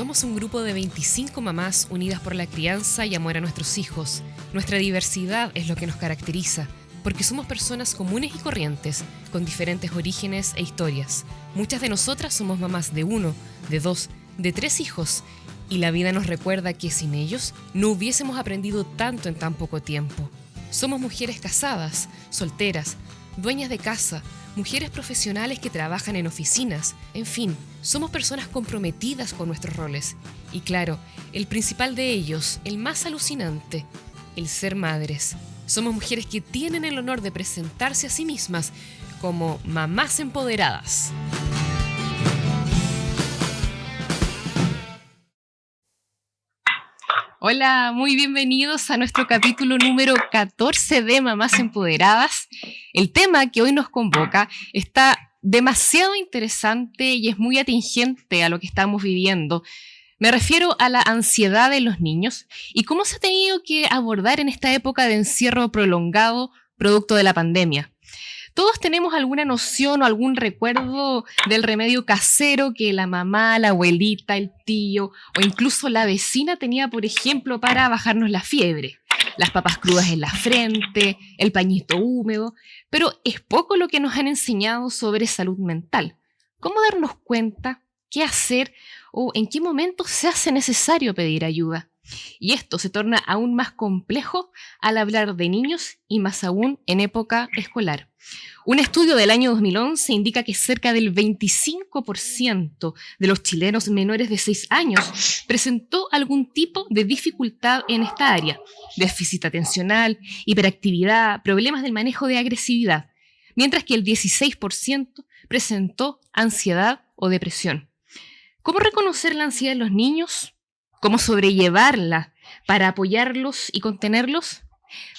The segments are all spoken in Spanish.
Somos un grupo de 25 mamás unidas por la crianza y amor a nuestros hijos. Nuestra diversidad es lo que nos caracteriza, porque somos personas comunes y corrientes, con diferentes orígenes e historias. Muchas de nosotras somos mamás de 1, de 2, de 3 hijos, y la vida nos recuerda que sin ellos no hubiésemos aprendido tanto en tan poco tiempo. Somos mujeres casadas, solteras, dueñas de casa, mujeres profesionales que trabajan en oficinas, en fin, somos personas comprometidas con nuestros roles. Y claro, el principal de ellos, el más alucinante, el ser madres. Somos mujeres que tienen el honor de presentarse a sí mismas como mamás empoderadas. Hola, muy bienvenidos a nuestro capítulo número 14 de Mamás Empoderadas. El tema que hoy nos convoca está demasiado interesante y es muy atingente a lo que estamos viviendo. Me refiero a la ansiedad de los niños y cómo se ha tenido que abordar en esta época de encierro prolongado producto de la pandemia. Todos tenemos alguna noción o algún recuerdo del remedio casero que la mamá, la abuelita, el tío o incluso la vecina tenía, por ejemplo, para bajarnos la fiebre. Las papas crudas en la frente, el pañito húmedo, pero es poco lo que nos han enseñado sobre salud mental. ¿Cómo darnos cuenta? ¿Qué hacer? ¿O en qué momento se hace necesario pedir ayuda? Y esto se torna aún más complejo al hablar de niños y más aún en época escolar. Un estudio del año 2011 indica que cerca del 25% de los chilenos menores de 6 años presentó algún tipo de dificultad en esta área: déficit atencional, hiperactividad, problemas del manejo de agresividad, mientras que el 16% presentó ansiedad o depresión. ¿Cómo reconocer la ansiedad en los niños? ¿Cómo sobrellevarla para apoyarlos y contenerlos?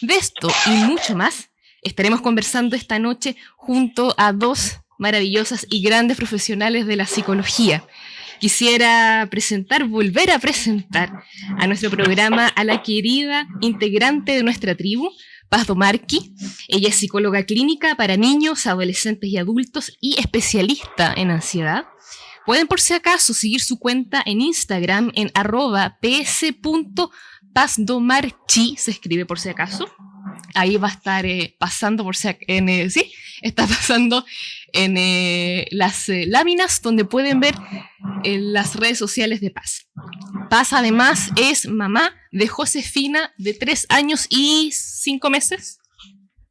De esto y mucho más estaremos conversando esta noche junto a dos maravillosas y grandes profesionales de la psicología. Quisiera volver a presentar a nuestro programa a la querida integrante de nuestra tribu, Paz Domarqui. Ella es psicóloga clínica para niños, adolescentes y adultos y especialista en ansiedad. Pueden, por si acaso, seguir su cuenta en Instagram en @ps.pazdomarchi, se escribe por si acaso. Ahí va a estar pasando está pasando en las láminas donde pueden ver las redes sociales de Paz. Paz además es mamá de Josefina de 3 años y 5 meses.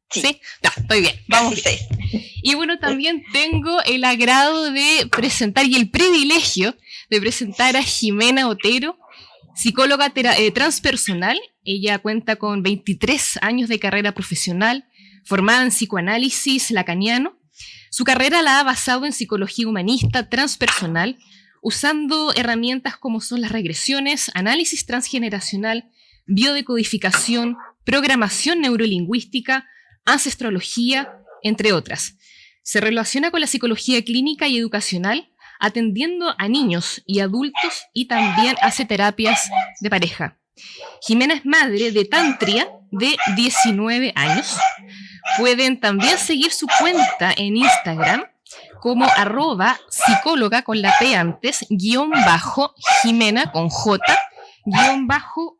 ¿Sí? No, estoy bien, vamos. Sí. Y bueno, también tengo el agrado de presentar y el privilegio de presentar a Jimena Otero, psicóloga transpersonal. Ella cuenta con 23 años de carrera profesional, formada en psicoanálisis lacaniano. Su carrera la ha basado en psicología humanista transpersonal, usando herramientas como son las regresiones, análisis transgeneracional, biodecodificación, programación neurolingüística, ancestrología, entre otras. Se relaciona con la psicología clínica y educacional, atendiendo a niños y adultos, y también hace terapias de pareja. Jimena es madre de Tantria, de 19 años. Pueden también seguir su cuenta en Instagram como @psicóloga con la P antes, _Jimena con J,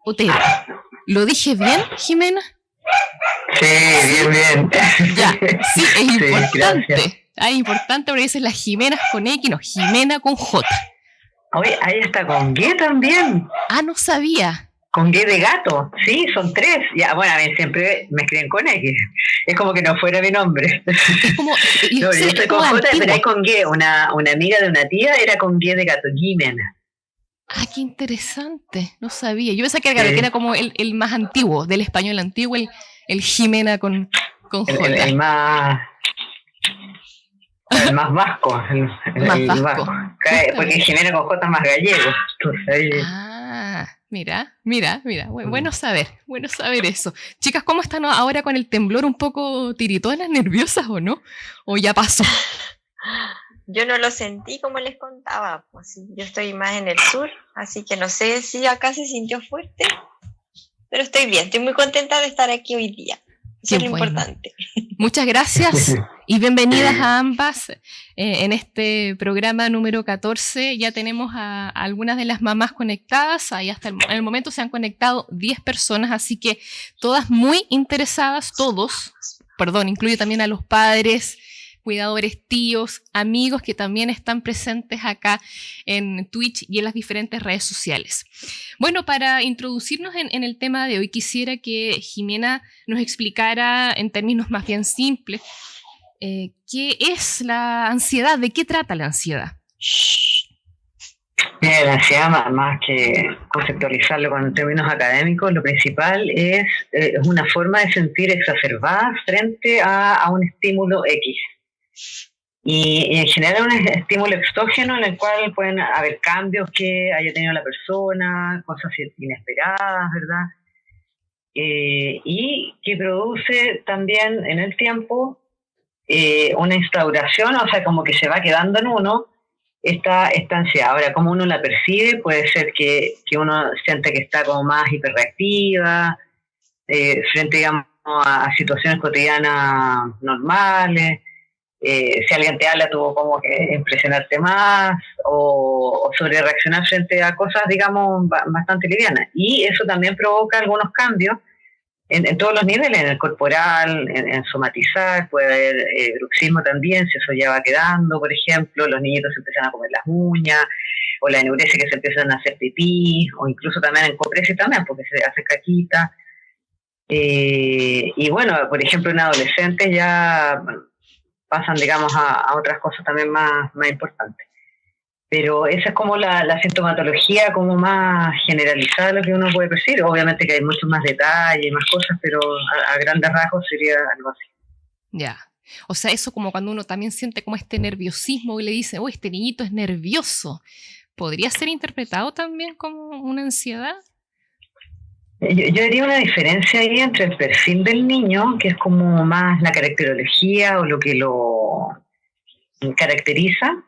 _Otero. ¿Lo dije bien, Jimena? Sí, bien. Ya, sí, es importante. Gracias. Es importante porque dicen las Jimenas con X, no, Jimena con J. Oye, ahí está con G también. Ah, no sabía. Con G de gato, sí, son 3. Ya, bueno, a mí siempre me escriben con X. Es como que no fuera mi nombre. Es como... yo estoy con J, pero hay con G. Una amiga de una tía era con G de gato, Jimena. Ah, qué interesante, no sabía. Yo pensaba que era como el más antiguo, del español antiguo, el Jimena con J. El más vasco. El más vasco. Porque Jimena con J es más gallego. Entonces, mira. Bueno saber eso. Chicas, ¿cómo están ahora con el temblor? ¿Un poco tiritonas, nerviosas o no? ¿O ya pasó? Yo no lo sentí como les contaba, pues yo estoy más en el sur, así que no sé si acá se sintió fuerte, pero estoy bien, estoy muy contenta de estar aquí hoy día. Eso es lo importante. Muchas gracias Y bienvenidas a ambas. En este programa número 14 ya tenemos a algunas de las mamás conectadas. Ahí en el momento se han conectado 10 personas, así que todas muy interesadas, incluyo también a los padres, cuidadores, tíos, amigos que también están presentes acá en Twitch y en las diferentes redes sociales. Bueno, para introducirnos en el tema de hoy, quisiera que Jimena nos explicara en términos más bien simples qué es la ansiedad, de qué trata la ansiedad. Mira, la ansiedad, más que conceptualizarlo con términos académicos, lo principal es una forma de sentir exacerbada frente a un estímulo X. Y en general un estímulo exógeno en el cual pueden haber cambios que haya tenido la persona, cosas inesperadas, ¿verdad? Y que produce también en el tiempo una instauración, o sea, como que se va quedando en uno esta ansiedad. Ahora, como uno la percibe, puede ser que uno siente que está como más hiperreactiva, frente, digamos, a situaciones cotidianas normales. Si alguien te habla, tuvo como que impresionarte más o sobre reaccionar frente a cosas, digamos, bastante livianas. Y eso también provoca algunos cambios en todos los niveles, en el corporal, en somatizar, puede haber bruxismo también, si eso ya va quedando, por ejemplo, los niñitos se empiezan a comer las uñas, o la enuresia que se empiezan a hacer pipí, o incluso también en copresia también, porque se hace caquita. Y bueno, por ejemplo, en adolescentes ya pasan, digamos, a otras cosas también más importantes. Pero esa es como la sintomatología como más generalizada de lo que uno puede percibir. Obviamente que hay muchos más detalles y más cosas, pero a grandes rasgos sería algo así. Ya. O sea, eso como cuando uno también siente como este nerviosismo y le dice, oh, este niñito es nervioso. ¿Podría ser interpretado también como una ansiedad? Yo haría una diferencia ahí entre el perfil del niño, que es como más la caracterología o lo que lo caracteriza,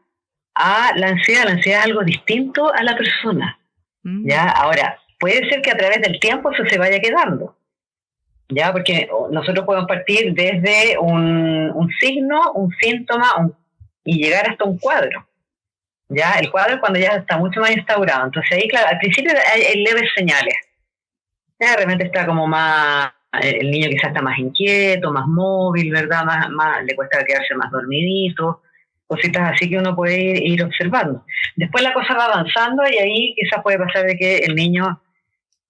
a la ansiedad. La ansiedad es algo distinto a la persona. ¿Ya? Ahora, puede ser que a través del tiempo eso se vaya quedando, ¿ya? Porque nosotros podemos partir desde un signo, un síntoma y llegar hasta un cuadro. ¿Ya? El cuadro es cuando ya está mucho más instaurado. Entonces ahí, claro, al principio hay leves señales. Ya de repente está como más, el niño quizás está más inquieto, más móvil, ¿verdad? Más le cuesta quedarse más dormidito, cositas así que uno puede ir observando. Después la cosa va avanzando y ahí quizás puede pasar de que el niño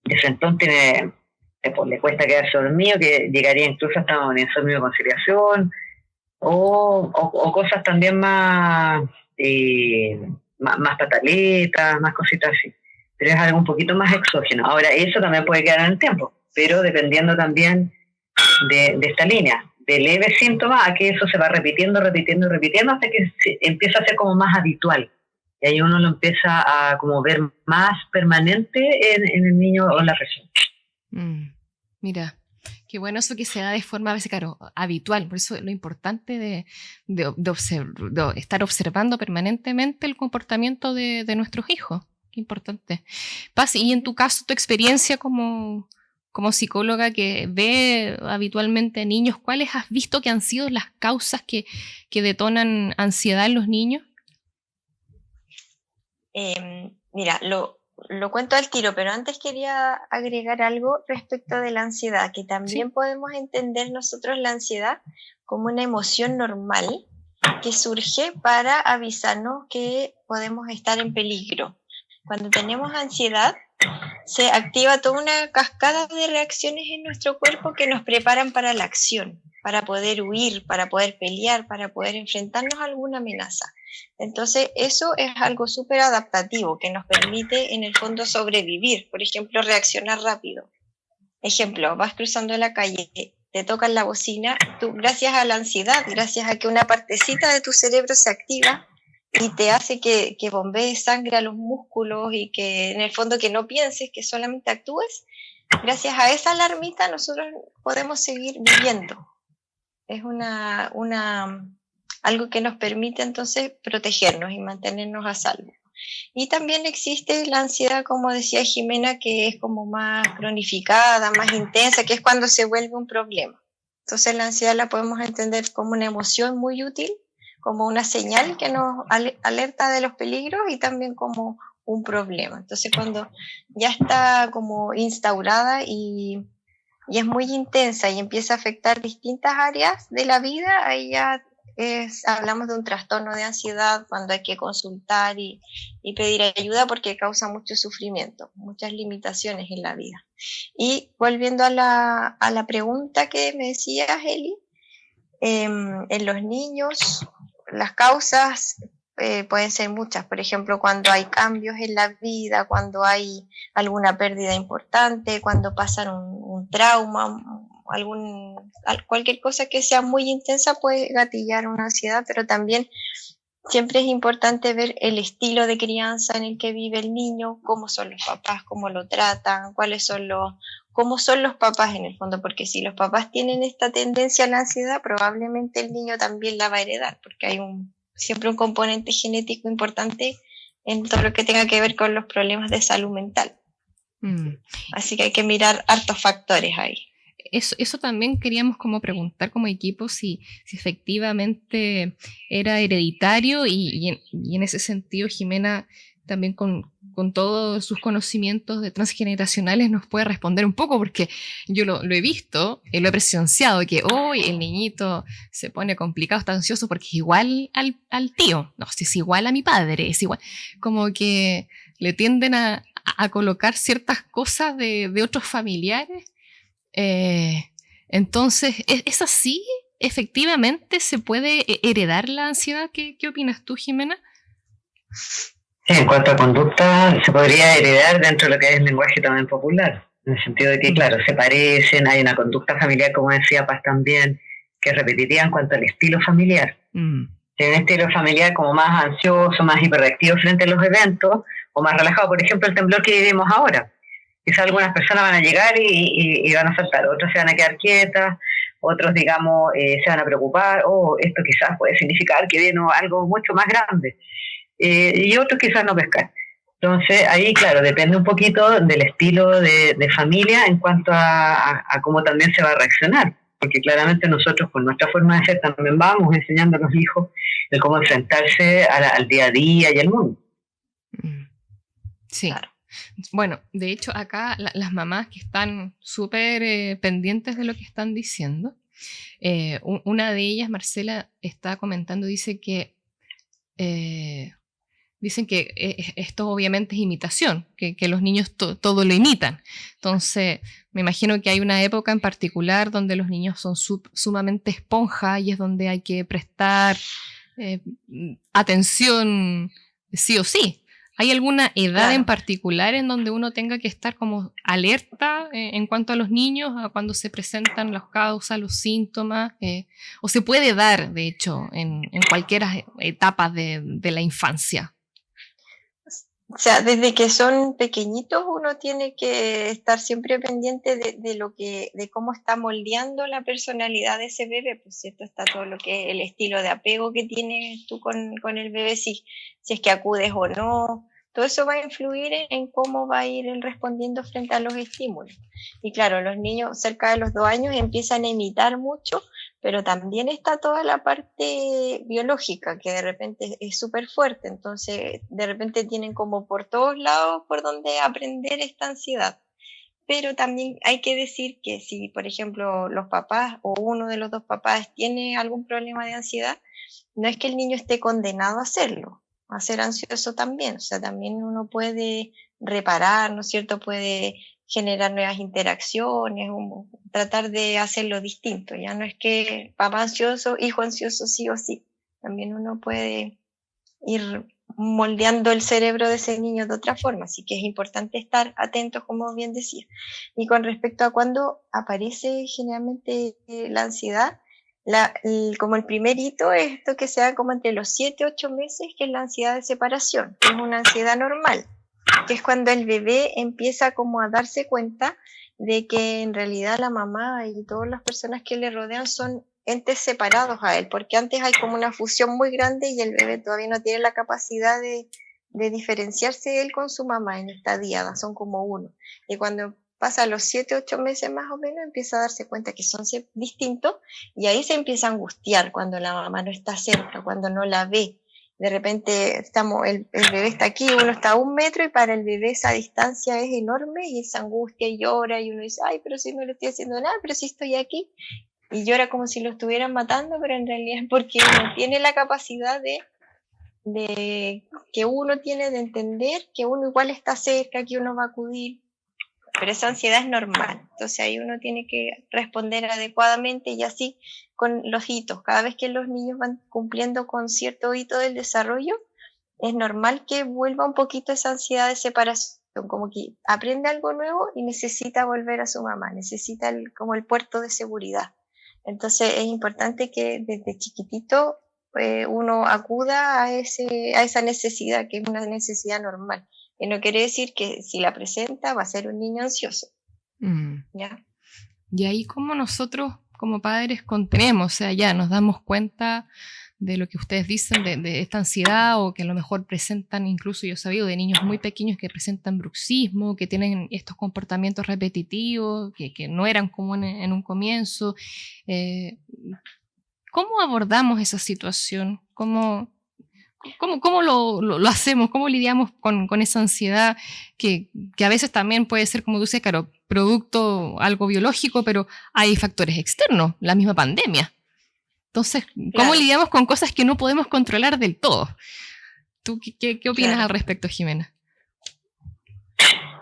de frentón le cuesta quedarse dormido, que llegaría incluso hasta un insomnio de conciliación, o cosas también más pataletas, más cositas así. Pero es algo un poquito más exógeno. Ahora, eso también puede quedar en el tiempo, pero dependiendo también de esta línea, de leves síntomas a que eso se va repitiendo hasta que empieza a ser como más habitual. Y ahí uno lo empieza a como ver más permanente en el niño o en la persona. Mira, qué bueno eso que se da de forma a veces, claro, habitual. Por eso lo importante de estar observando permanentemente el comportamiento de nuestros hijos. Qué importante. Paz, y en tu caso, tu experiencia como psicóloga que ve habitualmente a niños, ¿cuáles has visto que han sido las causas que detonan ansiedad en los niños? Mira, lo cuento al tiro, pero antes quería agregar algo respecto de la ansiedad, que también podemos entender nosotros la ansiedad como una emoción normal que surge para avisarnos que podemos estar en peligro. Cuando tenemos ansiedad, se activa toda una cascada de reacciones en nuestro cuerpo que nos preparan para la acción, para poder huir, para poder pelear, para poder enfrentarnos a alguna amenaza. Entonces, eso es algo súper adaptativo que nos permite, en el fondo, sobrevivir. Por ejemplo, reaccionar rápido. Ejemplo, vas cruzando la calle, te tocan la bocina, tú, gracias a la ansiedad, gracias a que una partecita de tu cerebro se activa, y te hace que bombee sangre a los músculos y que en el fondo que no pienses, que solamente actúes, gracias a esa alarmita nosotros podemos seguir viviendo. Es algo que nos permite entonces protegernos y mantenernos a salvo. Y también existe la ansiedad, como decía Jimena, que es como más cronificada, más intensa, que es cuando se vuelve un problema. Entonces la ansiedad la podemos entender como una emoción muy útil, como una señal que nos alerta de los peligros y también como un problema. Entonces cuando ya está como instaurada y es muy intensa y empieza a afectar distintas áreas de la vida, ahí ya hablamos de un trastorno de ansiedad cuando hay que consultar y pedir ayuda porque causa mucho sufrimiento, muchas limitaciones en la vida. Y volviendo a la pregunta que me decías, Eli, en los niños las causas pueden ser muchas. Por ejemplo, cuando hay cambios en la vida, cuando hay alguna pérdida importante, cuando pasan un trauma, cualquier cosa que sea muy intensa puede gatillar una ansiedad, pero también siempre es importante ver el estilo de crianza en el que vive el niño, cómo son los papás, cómo lo tratan, cómo son los papás en el fondo, porque si los papás tienen esta tendencia a la ansiedad, probablemente el niño también la va a heredar, porque hay siempre un componente genético importante en todo lo que tenga que ver con los problemas de salud mental. Así que hay que mirar hartos factores ahí. Eso también queríamos como preguntar como equipo si efectivamente era hereditario y en ese sentido Jimena también con todos sus conocimientos de transgeneracionales nos puede responder un poco, porque yo lo he visto, lo he presenciado, que hoy el niñito se pone complicado, está ansioso porque es igual al tío, no, si es igual a mi padre, es igual, como que le tienden a colocar ciertas cosas de otros familiares. Entonces, ¿es así? ¿Efectivamente se puede heredar la ansiedad? ¿Qué opinas tú, Jimena? Sí, en cuanto a conducta, se podría heredar dentro de lo que es el lenguaje también popular, en el sentido de que, claro, se parecen, hay una conducta familiar, como decía Paz también, que es repetitiva en cuanto al estilo familiar. Tiene un estilo familiar como más ansioso, más hiperactivo frente a los eventos, o más relajado, por ejemplo, el temblor que vivimos ahora. Quizás algunas personas van a llegar y van a saltar, otras se van a quedar quietas, otros, digamos, se van a preocupar, esto quizás puede significar que viene algo mucho más grande, y otros quizás no pescar. Entonces, ahí, claro, depende un poquito del estilo de familia en cuanto a cómo también se va a reaccionar, porque claramente nosotros, con nuestra forma de ser, también vamos enseñando a los hijos de cómo enfrentarse al día a día y al mundo. Sí. Claro. Bueno, de hecho acá las mamás que están súper pendientes de lo que están diciendo, una de ellas, Marcela, está comentando, dicen que esto obviamente es imitación, que los niños todo lo imitan. Entonces, me imagino que hay una época en particular donde los niños son sumamente esponja y es donde hay que prestar atención sí o sí. ¿Hay alguna edad en particular en donde uno tenga que estar como alerta en cuanto a los niños, a cuando se presentan las causas, los síntomas? ¿O se puede dar, de hecho, en cualquier etapa de la infancia? O sea, desde que son pequeñitos uno tiene que estar siempre pendiente de cómo está moldeando la personalidad de ese bebé, pues cierto, está todo lo que es el estilo de apego que tienes tú con el bebé, si es que acudes o no, todo eso va a influir en cómo va a ir él respondiendo frente a los estímulos. Y claro, los niños cerca de los 2 años empiezan a imitar mucho, pero también está toda la parte biológica, que de repente es súper fuerte, entonces de repente tienen como por todos lados por donde aprender esta ansiedad. Pero también hay que decir que si, por ejemplo, los papás o uno de los dos papás tiene algún problema de ansiedad, no es que el niño esté condenado a hacerlo, a ser ansioso también, o sea, también uno puede reparar, ¿no es cierto?, puede generar nuevas interacciones, tratar de hacerlo distinto, ya no es que papá ansioso, hijo ansioso sí o sí, también uno puede ir moldeando el cerebro de ese niño de otra forma, así que es importante estar atentos, como bien decía. Y con respecto a cuándo aparece generalmente la ansiedad, como el primer hito es esto que se da como entre los 7 y 8 meses, que es la ansiedad de separación, que es una ansiedad normal, que es cuando el bebé empieza como a darse cuenta de que en realidad la mamá y todas las personas que le rodean son entes separados a él, porque antes hay como una fusión muy grande y el bebé todavía no tiene la capacidad de diferenciarse él con su mamá en esta diada, son como uno. Y cuando pasa a los 7, 8 meses más o menos, empieza a darse cuenta que son distintos y ahí se empieza a angustiar cuando la mamá no está cerca, cuando no la ve. De repente el bebé está aquí, uno está a 1 metro y para el bebé esa distancia es enorme y esa angustia y llora y uno dice, ay, pero si no le estoy haciendo nada, pero si estoy aquí. Y llora como si lo estuvieran matando, pero en realidad es porque uno tiene la capacidad de que uno tiene de entender que uno igual está cerca, que uno va a acudir, pero esa ansiedad es normal, entonces ahí uno tiene que responder adecuadamente y así con los hitos, cada vez que los niños van cumpliendo con cierto hito del desarrollo, es normal que vuelva un poquito esa ansiedad de separación, como que aprende algo nuevo y necesita volver a su mamá, necesita como el puerto de seguridad. Entonces es importante que desde chiquitito uno acuda a esa necesidad, que es una necesidad normal. Que no quiere decir que si la presenta va a ser un niño ansioso. ¿Ya? Y ahí como nosotros como padres contenemos, o sea, ya nos damos cuenta de lo que ustedes dicen, de esta ansiedad, o que a lo mejor presentan, incluso yo he sabido de niños muy pequeños que presentan bruxismo, que tienen estos comportamientos repetitivos, que no eran comunes en un comienzo. ¿Cómo abordamos esa situación? ¿Cómo lo hacemos? ¿Cómo lidiamos con esa ansiedad que a veces también puede ser, como tú dices, claro, producto algo biológico, pero hay factores externos, la misma pandemia? Entonces, ¿cómo lidiamos con cosas que no podemos controlar del todo? ¿Tú qué opinas al respecto, Jimena?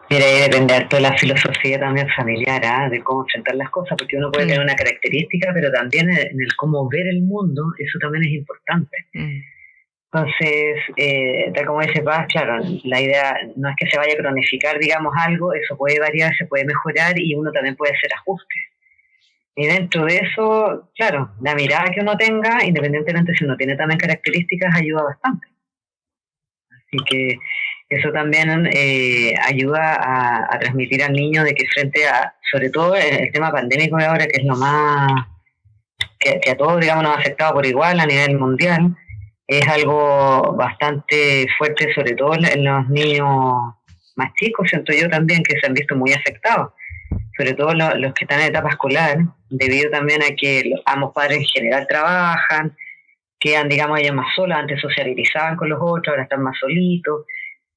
Mira, ahí depende harto de la filosofía también familiar, de cómo enfrentar las cosas, porque uno puede tener una característica, pero también en el cómo ver el mundo, eso también es importante. Entonces, tal como dice Paz, claro, la idea no es que se vaya a cronificar, digamos, algo, eso puede variar, se puede mejorar y uno también puede hacer ajustes. Y dentro de eso, claro, la mirada que uno tenga, independientemente si uno tiene también características, ayuda bastante. Así que eso también ayuda a transmitir al niño de que frente a, sobre todo el tema pandémico de ahora, que es lo más, que a todos, digamos, nos ha afectado por igual a nivel mundial, es algo bastante fuerte, sobre todo en los niños más chicos, siento yo también, que se han visto muy afectados, sobre todo los que están en etapa escolar, debido también a que ambos padres en general trabajan, quedan, digamos, ellos más solos, antes socializaban con los otros, ahora están más solitos.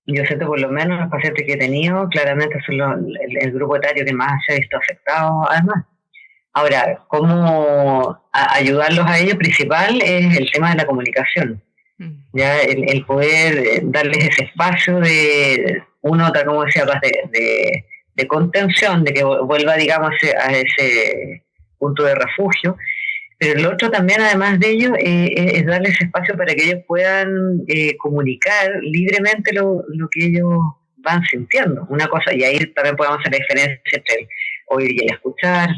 Yo siento, por lo menos, los pacientes que he tenido, claramente son el grupo etario que más se ha visto afectado, además. Ahora, ¿cómo ayudarlos a ellos? Principal es el tema de la comunicación. Ya el poder darles ese espacio de, uno, tal como decía, de contención, de que vuelva, digamos, a ese punto de refugio. Pero el otro también, además de ello, es darles espacio para que ellos puedan comunicar libremente lo que ellos van sintiendo. Una cosa, y ahí también podemos hacer la diferencia entre el oír y el escuchar,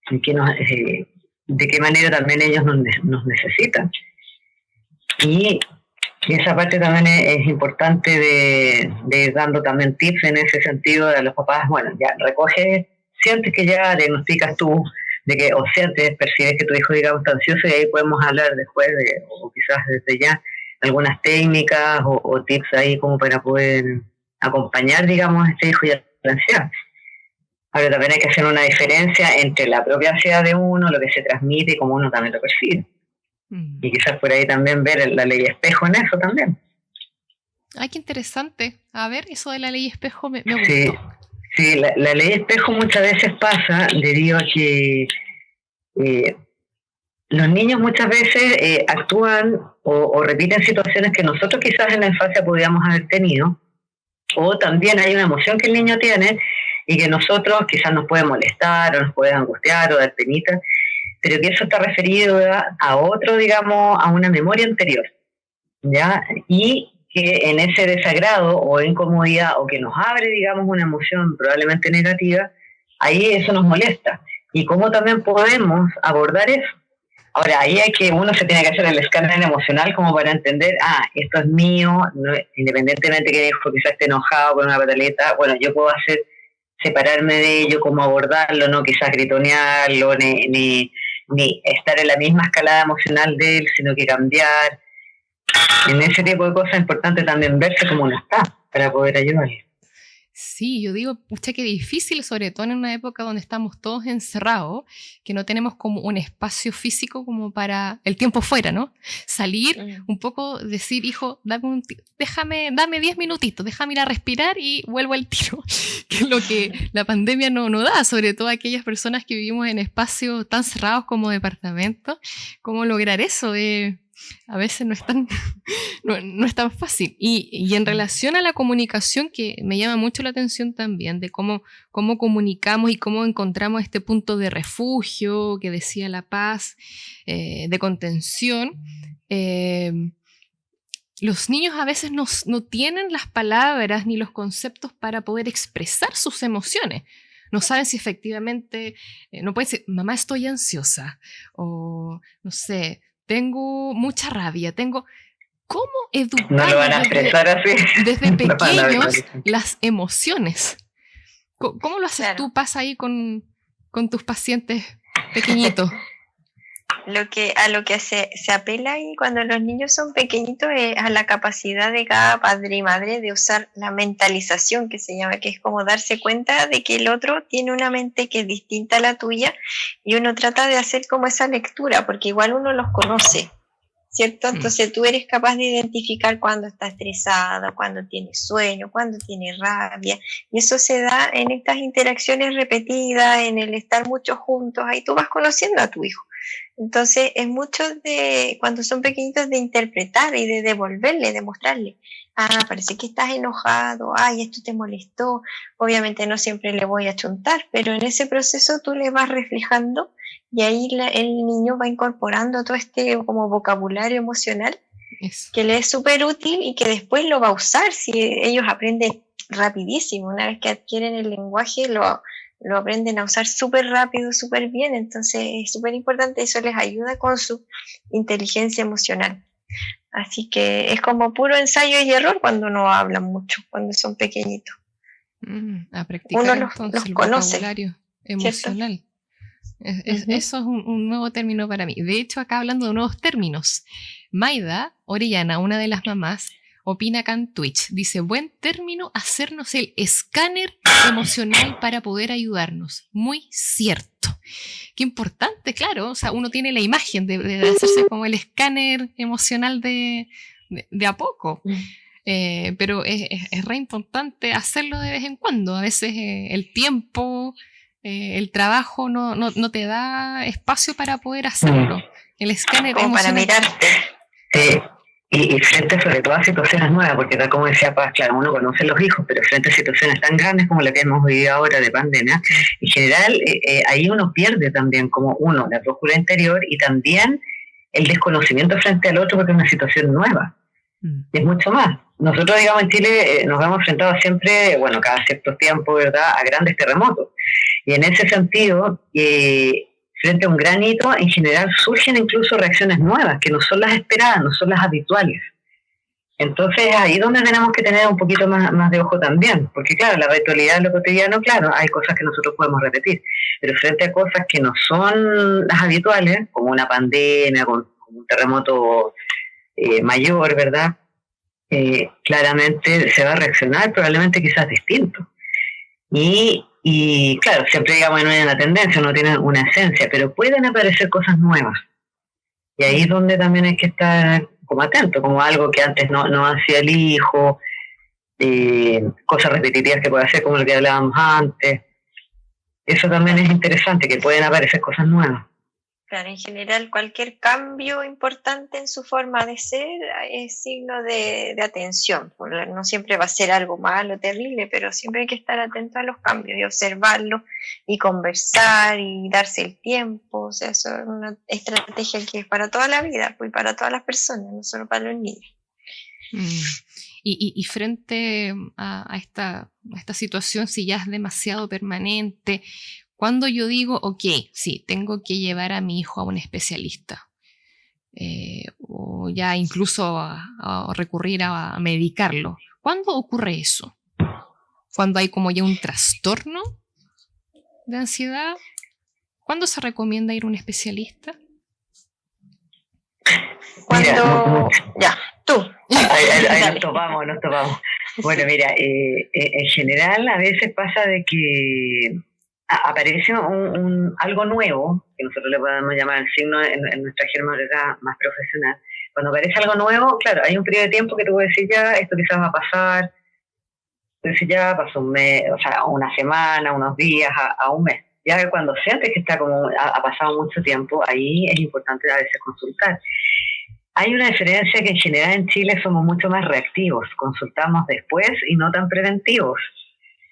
de qué manera también ellos nos necesitan. Y esa parte también es importante de ir dando también tips en ese sentido a los papás. Bueno, ya recoge, sientes que ya diagnosticas tú, de que, o sientes, percibes que tu hijo, digamos, está ansioso, y ahí podemos hablar después, o quizás desde ya, algunas técnicas o tips ahí como para poder acompañar, digamos, a este hijo y a la ansiedad. Ahora también hay que hacer una diferencia entre la propia ansiedad de uno, lo que se transmite y cómo uno también lo percibe. Y quizás por ahí también ver la ley espejo en eso también. Ay, qué interesante. A ver, eso de la ley espejo me gustó. Sí, la ley espejo muchas veces pasa debido a que los niños muchas veces actúan o repiten situaciones que nosotros quizás en la infancia podíamos haber tenido, o también hay una emoción que el niño tiene y que nosotros quizás nos puede molestar o nos puede angustiar o dar penita, pero que eso está referido a otro, digamos, a una memoria anterior, ¿ya? Y que en ese desagrado o incomodidad o que nos abre, digamos, una emoción probablemente negativa, ahí eso nos molesta. Y cómo también podemos abordar eso. Ahora, ahí uno se tiene que hacer el escáner emocional como para entender, esto es mío, no, independientemente que hijo quizás esté enojado con una pataleta, bueno, yo puedo separarme de ello, cómo abordarlo, no quizás gritonearlo, ni estar en la misma escalada emocional de él, sino que cambiar. En ese tipo de cosas es importante también verse como uno está, para poder ayudarle. Sí. Sí, yo digo, pucha, qué difícil, sobre todo en una época donde estamos todos encerrados, que no tenemos como un espacio físico como para el tiempo fuera, ¿no? Salir, un poco decir, hijo, dame 10 minutitos, déjame ir a respirar y vuelvo al tiro, que es lo que la pandemia no da, sobre todo aquellas personas que vivimos en espacios tan cerrados como departamentos. ¿Cómo lograr eso? A veces no es tan, no es tan fácil. Y en relación a la comunicación, que me llama mucho la atención también, de cómo comunicamos y cómo encontramos este punto de refugio, que decía La Paz, de contención. Los niños a veces no tienen las palabras ni los conceptos para poder expresar sus emociones. No saben si efectivamente, no pueden decir, mamá, estoy ansiosa, o no sé, tengo mucha rabia, ¿Cómo educar No lo van a expresar así. desde pequeños las emociones? ¿Cómo lo haces tú? Pasa ahí con tus pacientes pequeñitos. A lo que se apela ahí cuando los niños son pequeñitos es a la capacidad de cada padre y madre de usar la mentalización, que se llama, que es como darse cuenta de que el otro tiene una mente que es distinta a la tuya, y uno trata de hacer como esa lectura, porque igual uno los conoce, ¿cierto? Entonces tú eres capaz de identificar cuando está estresado, cuando tiene sueño, cuando tiene rabia, y eso se da en estas interacciones repetidas, en el estar mucho juntos, ahí tú vas conociendo a tu hijo. Entonces es mucho de, cuando son pequeñitos, de interpretar y de devolverle, de mostrarle, parece que estás enojado, esto te molestó. Obviamente no siempre le voy a chuntar, pero en ese proceso tú le vas reflejando, y ahí el niño va incorporando todo este como vocabulario emocional, que le es súper útil y que después lo va a usar. Si ellos aprenden rapidísimo, una vez que adquieren el lenguaje, lo aprenden a usar súper rápido, súper bien. Entonces es súper importante, eso les ayuda con su inteligencia emocional. Así que es como puro ensayo y error cuando no hablan mucho, cuando son pequeñitos. A practicar Uno entonces los el conoce, vocabulario emocional. Eso es un nuevo término para mí. De hecho, acá hablando de nuevos términos, Maida Orellana, una de las mamás, opina acá en Twitch. Dice, buen término, hacernos el escáner emocional para poder ayudarnos. Muy cierto. Qué importante, claro. O sea, uno tiene la imagen de hacerse como el escáner emocional de a poco. Pero es re importante hacerlo de vez en cuando. A veces el tiempo, el trabajo no te da espacio para poder hacerlo. El escáner como emocional. para mirarte. Y frente sobre todo a situaciones nuevas, porque tal como decía Paz, claro, uno conoce los hijos, pero frente a situaciones tan grandes como la que hemos vivido ahora de pandemia, en general ahí uno pierde también como la brújula interior, y también el desconocimiento frente al otro, porque es una situación nueva. Y es mucho más. Nosotros, digamos, en Chile nos hemos enfrentado siempre, cada cierto tiempo, ¿verdad?, a grandes terremotos. Y en ese sentido, frente a un gran hito, en general surgen incluso reacciones nuevas, que no son las esperadas, no son las habituales. Entonces, ahí es donde tenemos que tener un poquito más de ojo también, porque claro, la habitualidad de lo cotidiano, claro, hay cosas que nosotros podemos repetir, pero frente a cosas que no son las habituales, como una pandemia, como un terremoto mayor, ¿verdad? Claramente se va a reaccionar probablemente quizás distinto. Y claro, siempre digamos no hay una tendencia, no tienen una esencia, pero pueden aparecer cosas nuevas. Y ahí es donde también hay que estar como atento, como algo que antes no hacía el hijo, cosas repetitivas que puede hacer, como lo que hablábamos antes. Eso también es interesante, que pueden aparecer cosas nuevas. Claro, en general cualquier cambio importante en su forma de ser es signo de atención. No siempre va a ser algo malo, terrible, pero siempre hay que estar atento a los cambios y observarlos y conversar y darse el tiempo. O sea, eso es una estrategia que es para toda la vida, pues, y para todas las personas, no solo para los niños. Y frente a esta situación, si ya es demasiado permanente, cuando yo digo, ok, sí, tengo que llevar a mi hijo a un especialista, o ya incluso a recurrir a medicarlo, ¿cuándo ocurre eso? ¿Cuando hay como ya un trastorno de ansiedad? ¿Cuándo se recomienda ir a un especialista? Cuando... Mira, ya, tú. Ahí nos topamos. Bueno, mira, en general a veces pasa de que aparece algo nuevo, que nosotros le podemos llamar el signo en nuestra jerga más profesional. Cuando aparece algo nuevo, claro, hay un periodo de tiempo que tú puedes decir, ya, esto quizás va a pasar, entonces ya pasó un mes, o sea, una semana, unos días, a un mes. Ya cuando sientes que está como ha pasado mucho tiempo, ahí es importante a veces consultar. Hay una diferencia que en general en Chile somos mucho más reactivos, consultamos después y no tan preventivos.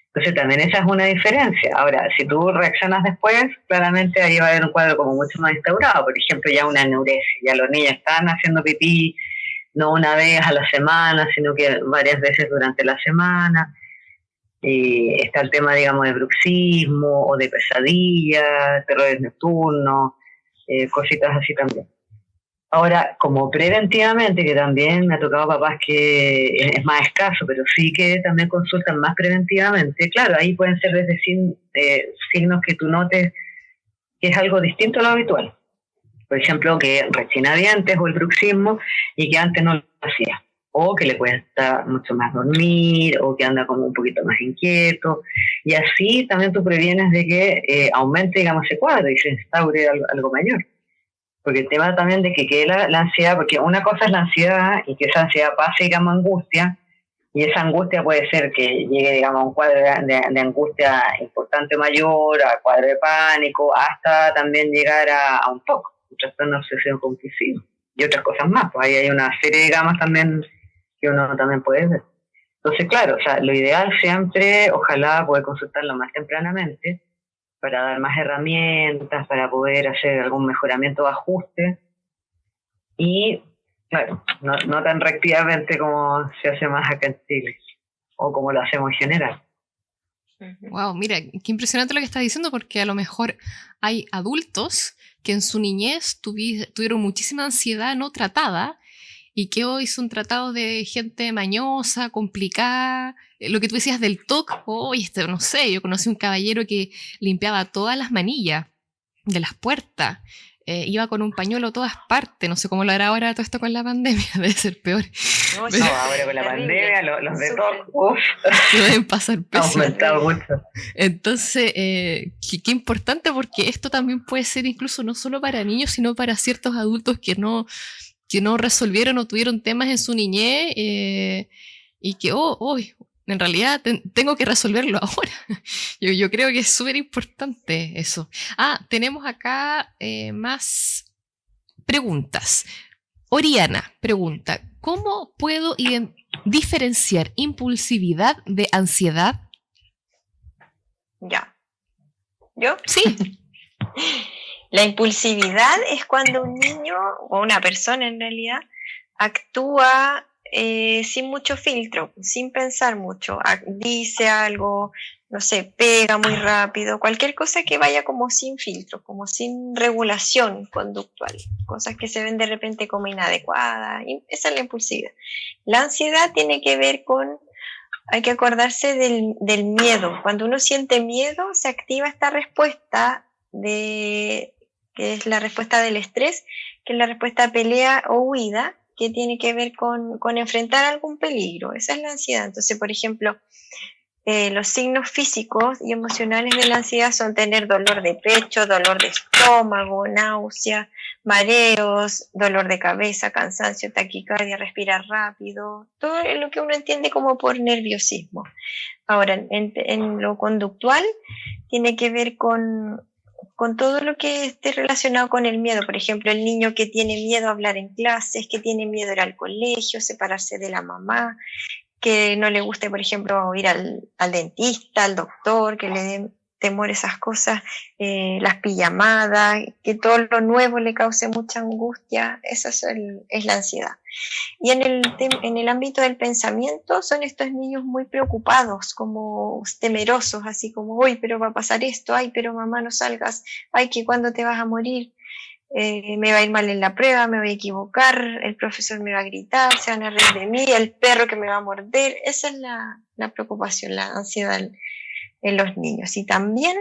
Entonces también esa es una diferencia. Ahora, si tú reaccionas después, claramente ahí va a haber un cuadro como mucho más instaurado. Por ejemplo, ya una enuresis, ya los niños están haciendo pipí no una vez a la semana, sino que varias veces durante la semana. Está el tema, digamos, de bruxismo o de pesadilla, terrores nocturnos, cositas así también. Ahora, como preventivamente, que también me ha tocado papás que es más escaso, pero sí que también consultan más preventivamente, claro, ahí pueden ser desde signos que tú notes que es algo distinto a lo habitual. Por ejemplo, que rechina dientes o el bruxismo y que antes no lo hacía. O que le cuesta mucho más dormir, o que anda como un poquito más inquieto. Y así también tú previenes de que aumente, digamos, ese cuadro y se instaure algo mayor. Porque el tema también de que quede la ansiedad, porque una cosa es la ansiedad y que esa ansiedad pase, digamos, angustia, y esa angustia puede ser que llegue, digamos, a un cuadro de angustia importante mayor, a cuadro de pánico, hasta también llegar a un TOC, un trastorno obsesivo compulsivo, y otras cosas más. Pues ahí hay una serie de gamas también que uno también puede ver. Entonces, claro, o sea, lo ideal siempre, ojalá poder consultarlo más tempranamente, para dar más herramientas, para poder hacer algún mejoramiento o ajuste. Y, claro, no tan reactivamente como se hace más acá en Chile, o como lo hacemos en general. Wow, mira, qué impresionante lo que estás diciendo, porque a lo mejor hay adultos que en su niñez tuvieron muchísima ansiedad no tratada y que hoy son tratados de gente mañosa, complicada. Lo que tú decías del TOC, no sé, yo conocí un caballero que limpiaba todas las manillas de las puertas, iba con un pañuelo a todas partes, no sé cómo lo hará ahora todo esto con la pandemia, debe ser peor. No, ahora con la pandemia, los de TOC, lo deben pasar pésimo. Ha aumentado mucho. Entonces, qué importante, porque esto también puede ser incluso no solo para niños, sino para ciertos adultos que no resolvieron o tuvieron temas en su niñez y que, en realidad tengo que resolverlo ahora. Yo creo que es súper importante eso. Tenemos acá más preguntas. Oriana pregunta, ¿cómo puedo diferenciar impulsividad de ansiedad? Ya. ¿Yo? Sí. La impulsividad es cuando un niño, o una persona en realidad, actúa sin mucho filtro, sin pensar mucho. Dice algo, no sé, pega muy rápido, cualquier cosa que vaya como sin filtro, como sin regulación conductual, cosas que se ven de repente como inadecuadas. Esa es la impulsividad. La ansiedad tiene que ver con, hay que acordarse del miedo. Cuando uno siente miedo, se activa esta respuesta que es la respuesta del estrés, que es la respuesta pelea o huida, que tiene que ver con enfrentar algún peligro. Esa es la ansiedad. Entonces, por ejemplo, los signos físicos y emocionales de la ansiedad son tener dolor de pecho, dolor de estómago, náusea, mareos, dolor de cabeza, cansancio, taquicardia, respirar rápido, todo lo que uno entiende como por nerviosismo. Ahora, en lo conductual, tiene que ver con todo lo que esté relacionado con el miedo. Por ejemplo, el niño que tiene miedo a hablar en clases, que tiene miedo a ir al colegio, separarse de la mamá, que no le guste, por ejemplo, ir al dentista, al doctor, que le den temor esas cosas, las pijamadas, que todo lo nuevo le cause mucha angustia. Esa es la ansiedad. Y en el ámbito del pensamiento son estos niños muy preocupados, como temerosos, así como, uy, pero va a pasar esto, ay, pero mamá no salgas, ay, que cuándo te vas a morir, me va a ir mal en la prueba, me voy a equivocar, el profesor me va a gritar, se van a reír de mí, el perro que me va a morder. Esa es la preocupación, la ansiedad en los niños. Y también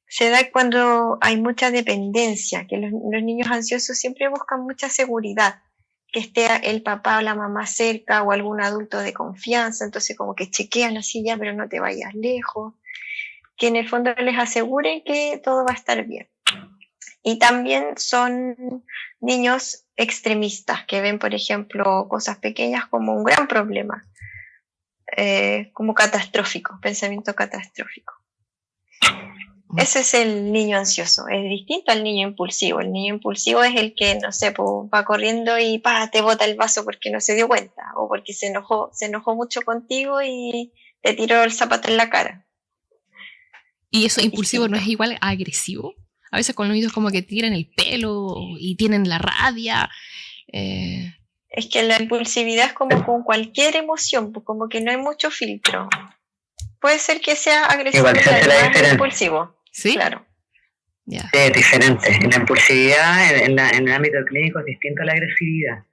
se da cuando hay mucha dependencia, que los niños ansiosos siempre buscan mucha seguridad. que esté el papá o la mamá cerca o algún adulto de confianza, entonces como que chequean así ya, pero no te vayas lejos, que en el fondo les aseguren que todo va a estar bien. Y también son niños extremistas que ven, por ejemplo, cosas pequeñas como un gran problema, como catastrófico, pensamiento catastrófico. Ese es el niño ansioso, es distinto al niño impulsivo. El niño impulsivo es el que, no sé, pues, va corriendo y te bota el vaso porque no se dio cuenta o porque se enojó mucho contigo y te tiró el zapato en la cara. ¿Y eso impulsivo no es igual a agresivo? A veces con los niños como que tiran el pelo y tienen la rabia. Es que la impulsividad es como con cualquier emoción, pues como que no hay mucho filtro. Puede ser que sea agresivo y además impulsivo. ¿Sí? Claro. Yeah. Sí, es diferente. La impulsividad en el ámbito clínico es distinto a la agresividad.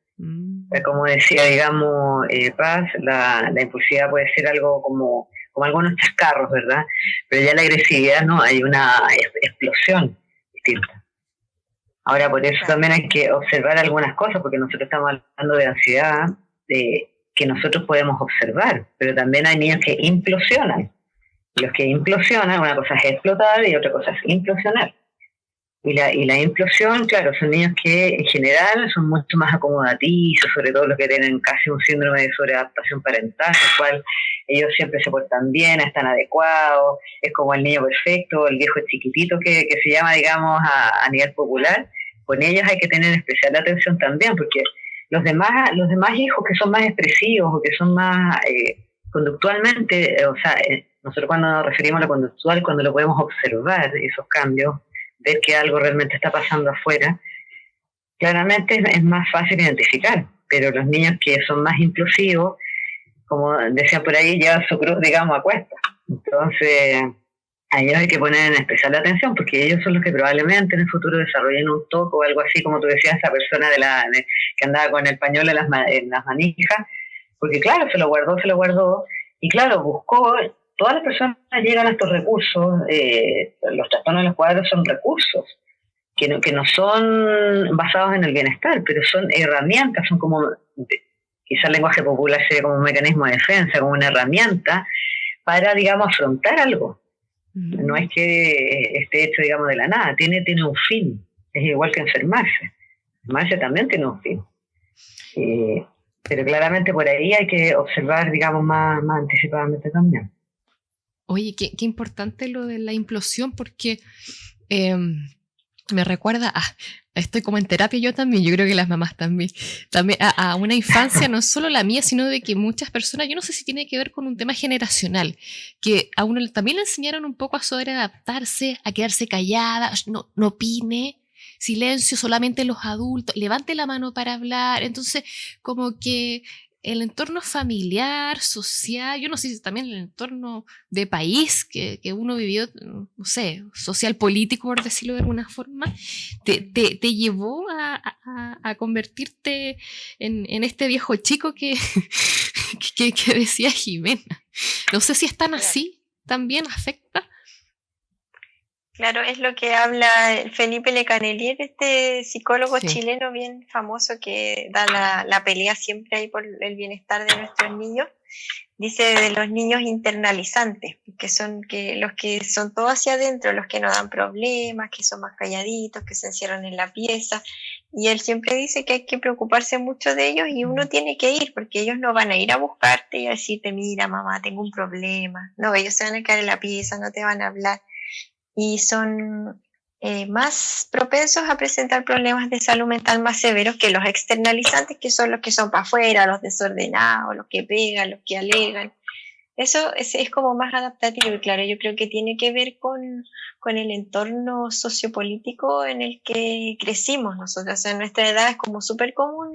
Como decía, digamos, Paz, la impulsividad puede ser algo como algunos chascarros, ¿verdad? Pero ya la agresividad no, hay una explosión distinta. Ahora, por eso también hay que observar algunas cosas, porque nosotros estamos hablando de ansiedad, que nosotros podemos observar, pero también hay niños que implosionan. Los que implosionan, una cosa es explotar y otra cosa es implosionar. Y la implosión, claro, son niños que en general son mucho más acomodatizos, sobre todo los que tienen casi un síndrome de sobreadaptación parental, en el cual ellos siempre se portan bien, están adecuados, es como el niño perfecto, el viejo chiquitito que se llama, digamos, a nivel popular. Con ellos hay que tener especial atención también, porque los demás hijos que son más expresivos o que son más conductualmente, nosotros cuando nos referimos a lo conductual, cuando lo podemos observar, esos cambios, ver que algo realmente está pasando afuera, claramente es más fácil identificar, pero los niños que son más implosivos, como decían por ahí, llevan su cruz, digamos, a cuestas. Entonces, a ellos hay que poner en especial atención, porque ellos son los que probablemente en el futuro desarrollen un TOC o algo así, como tú decías, esa persona que andaba con el pañuelo en las manijas, porque claro, se lo guardó, y claro, buscó. Todas las personas llegan a estos recursos, los trastornos de los cuadros son recursos, que no son basados en el bienestar, pero son herramientas, son como, quizá el lenguaje popular sería como un mecanismo de defensa, como una herramienta para, digamos, afrontar algo. No es que esté hecho, digamos, de la nada, tiene un fin, es igual que enfermarse. Enfermarse también tiene un fin. Pero claramente por ahí hay que observar, digamos, más anticipadamente también. Oye, qué importante lo de la implosión, porque me recuerda estoy como en terapia yo también, yo creo que las mamás también a una infancia, no solo la mía, sino de que muchas personas, yo no sé si tiene que ver con un tema generacional, que a uno también le enseñaron un poco a sobreadaptarse, a quedarse callada, no opine, silencio, solamente los adultos, levante la mano para hablar. Entonces como que el entorno familiar, social, yo no sé si también el entorno de país que uno vivió, no sé, social político, por decirlo de alguna forma, te llevó a convertirte en este viejo chico que decía Jimena. No sé si es tan así, también afecta. Claro, es lo que habla Felipe Lecanelier, este psicólogo chileno bien famoso que da la pelea siempre ahí por el bienestar de nuestros niños. Dice de los niños internalizantes, que los que son todo hacia adentro, los que no dan problemas, que son más calladitos, que se encierran en la pieza. Y él siempre dice que hay que preocuparse mucho de ellos y uno tiene que ir, porque ellos no van a ir a buscarte y a decirte, mira mamá, tengo un problema. No, ellos se van a quedar en la pieza, no te van a hablar. Y son más propensos a presentar problemas de salud mental más severos que los externalizantes, que son los que son para afuera, los desordenados, los que pegan, los que alegan. Eso es como más adaptativo y claro, yo creo que tiene que ver con el entorno sociopolítico en el que crecimos nosotros. O sea, en nuestra edad es como súper común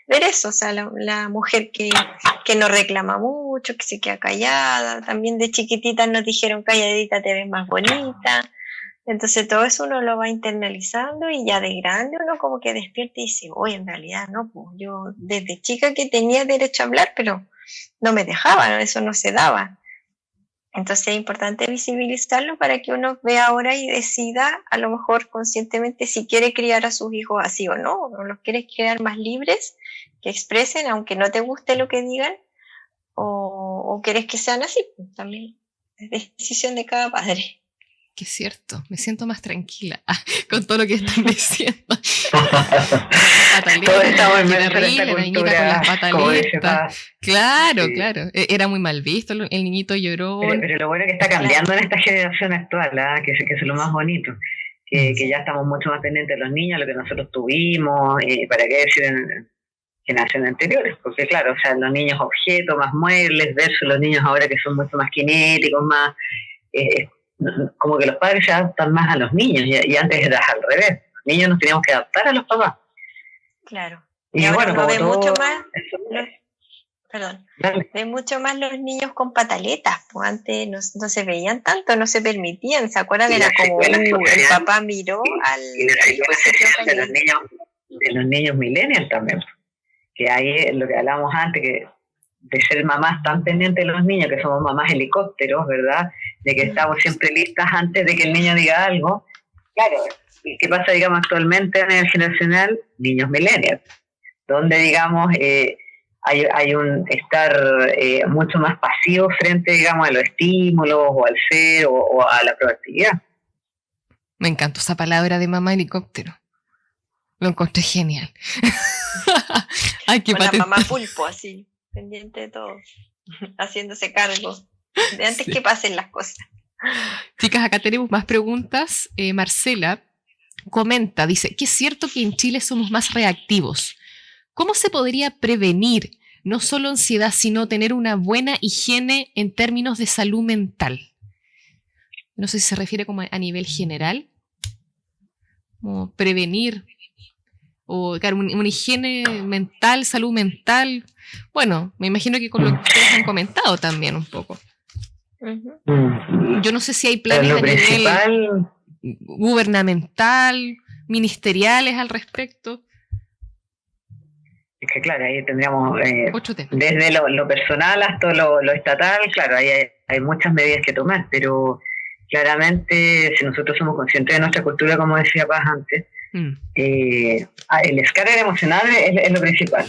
ver eso, o sea, la mujer que no reclama mucho, que se queda callada. También de chiquititas nos dijeron calladita te ves más bonita. Entonces todo eso uno lo va internalizando y ya de grande uno como que despierta y dice, oye, en realidad no, pues yo desde chica que tenía derecho a hablar, pero no me dejaban, eso no se daba. Entonces es importante visibilizarlo para que uno vea ahora y decida, a lo mejor conscientemente, si quiere criar a sus hijos así o no. O los quieres criar más libres, que expresen, aunque no te guste lo que digan, o quieres que sean así. También es decisión de cada padre. Que es cierto, me siento más tranquila con todo lo que están diciendo. Todos estamos en Qué esta terrible, la niñita con las cultura, como dice pataletas. Paz. Claro, Sí. claro. Era muy mal visto el niñito llorón. Pero lo bueno es que está cambiando en esta generación actual, ¿ah? Que es lo más bonito. Que ya estamos mucho más pendientes de los niños, lo que nosotros tuvimos, para qué decir en generaciones anteriores, porque claro, o sea, los niños objetos, más muebles, versus los niños ahora que son mucho más kinéticos, más... como que los padres se adaptan más a los niños, y antes era al revés. Los niños nos teníamos que adaptar a los papás. Claro. Y ahora bueno, uno como ve todo... mucho más... Perdón. Dale. Ve mucho más los niños con pataletas, pues antes no se veían tanto, no se permitían. ¿Se acuerdan? Y Era las como, secuelas que el hacían, papá miró al... y las secuelas que hacían de los niños millennials también. Que ahí lo que hablábamos antes, que de ser mamás tan pendientes de los niños, que somos mamás helicópteros, ¿verdad? De que estamos siempre listas antes de que el niño diga algo. Claro, ¿y qué pasa, digamos, actualmente a nivel generacional? Niños millennials, donde, digamos, hay un estar mucho más pasivo frente, digamos, a los estímulos o al ser o a la proactividad. Me encantó esa palabra de mamá helicóptero. Lo encontré genial. Ay, qué Con la patente. mamá pulpo, así, pendiente de todo, haciéndose cargo de antes Sí. que pasen las cosas. Chicas, acá tenemos más preguntas. Marcela comenta, dice, que es cierto que en Chile somos más reactivos. ¿Cómo se podría prevenir no solo ansiedad, sino tener una buena higiene en términos de salud mental? No sé si se refiere como a nivel general, como prevenir, o claro, una higiene mental, salud mental. Bueno, me imagino que con lo que ustedes han comentado también un poco. Uh-huh. Yo no sé si hay planes lo a nivel principal... gubernamental, ministeriales al respecto. Es que claro, ahí tendríamos Otro tema. desde lo personal hasta lo estatal, claro, ahí hay muchas medidas que tomar, pero claramente si nosotros somos conscientes de nuestra cultura, como decía Paz antes, el escáner emocional es lo principal,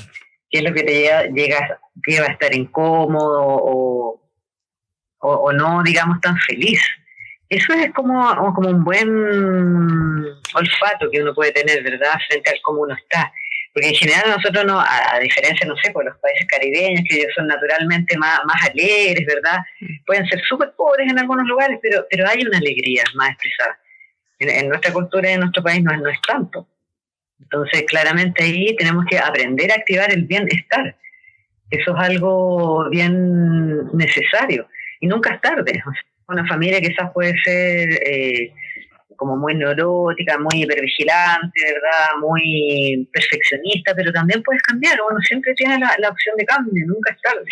que es lo que te lleva a estar incómodo o no, digamos, tan feliz. Eso es como un buen olfato que uno puede tener, ¿verdad?, frente a cómo uno está. Porque en general nosotros, no, a diferencia, no sé, por los países caribeños, que ellos son naturalmente más alegres, ¿verdad? Pueden ser súper pobres en algunos lugares, pero hay una alegría más expresada. En nuestra cultura y en nuestro país no es tanto. Entonces, claramente ahí tenemos que aprender a activar el bienestar. Eso es algo bien necesario. Y nunca es tarde. O sea, una familia quizás puede ser... como muy neurótica, muy hipervigilante, ¿verdad? Muy perfeccionista, pero también puedes cambiar. Uno siempre tiene la opción de cambio, nunca es tarde.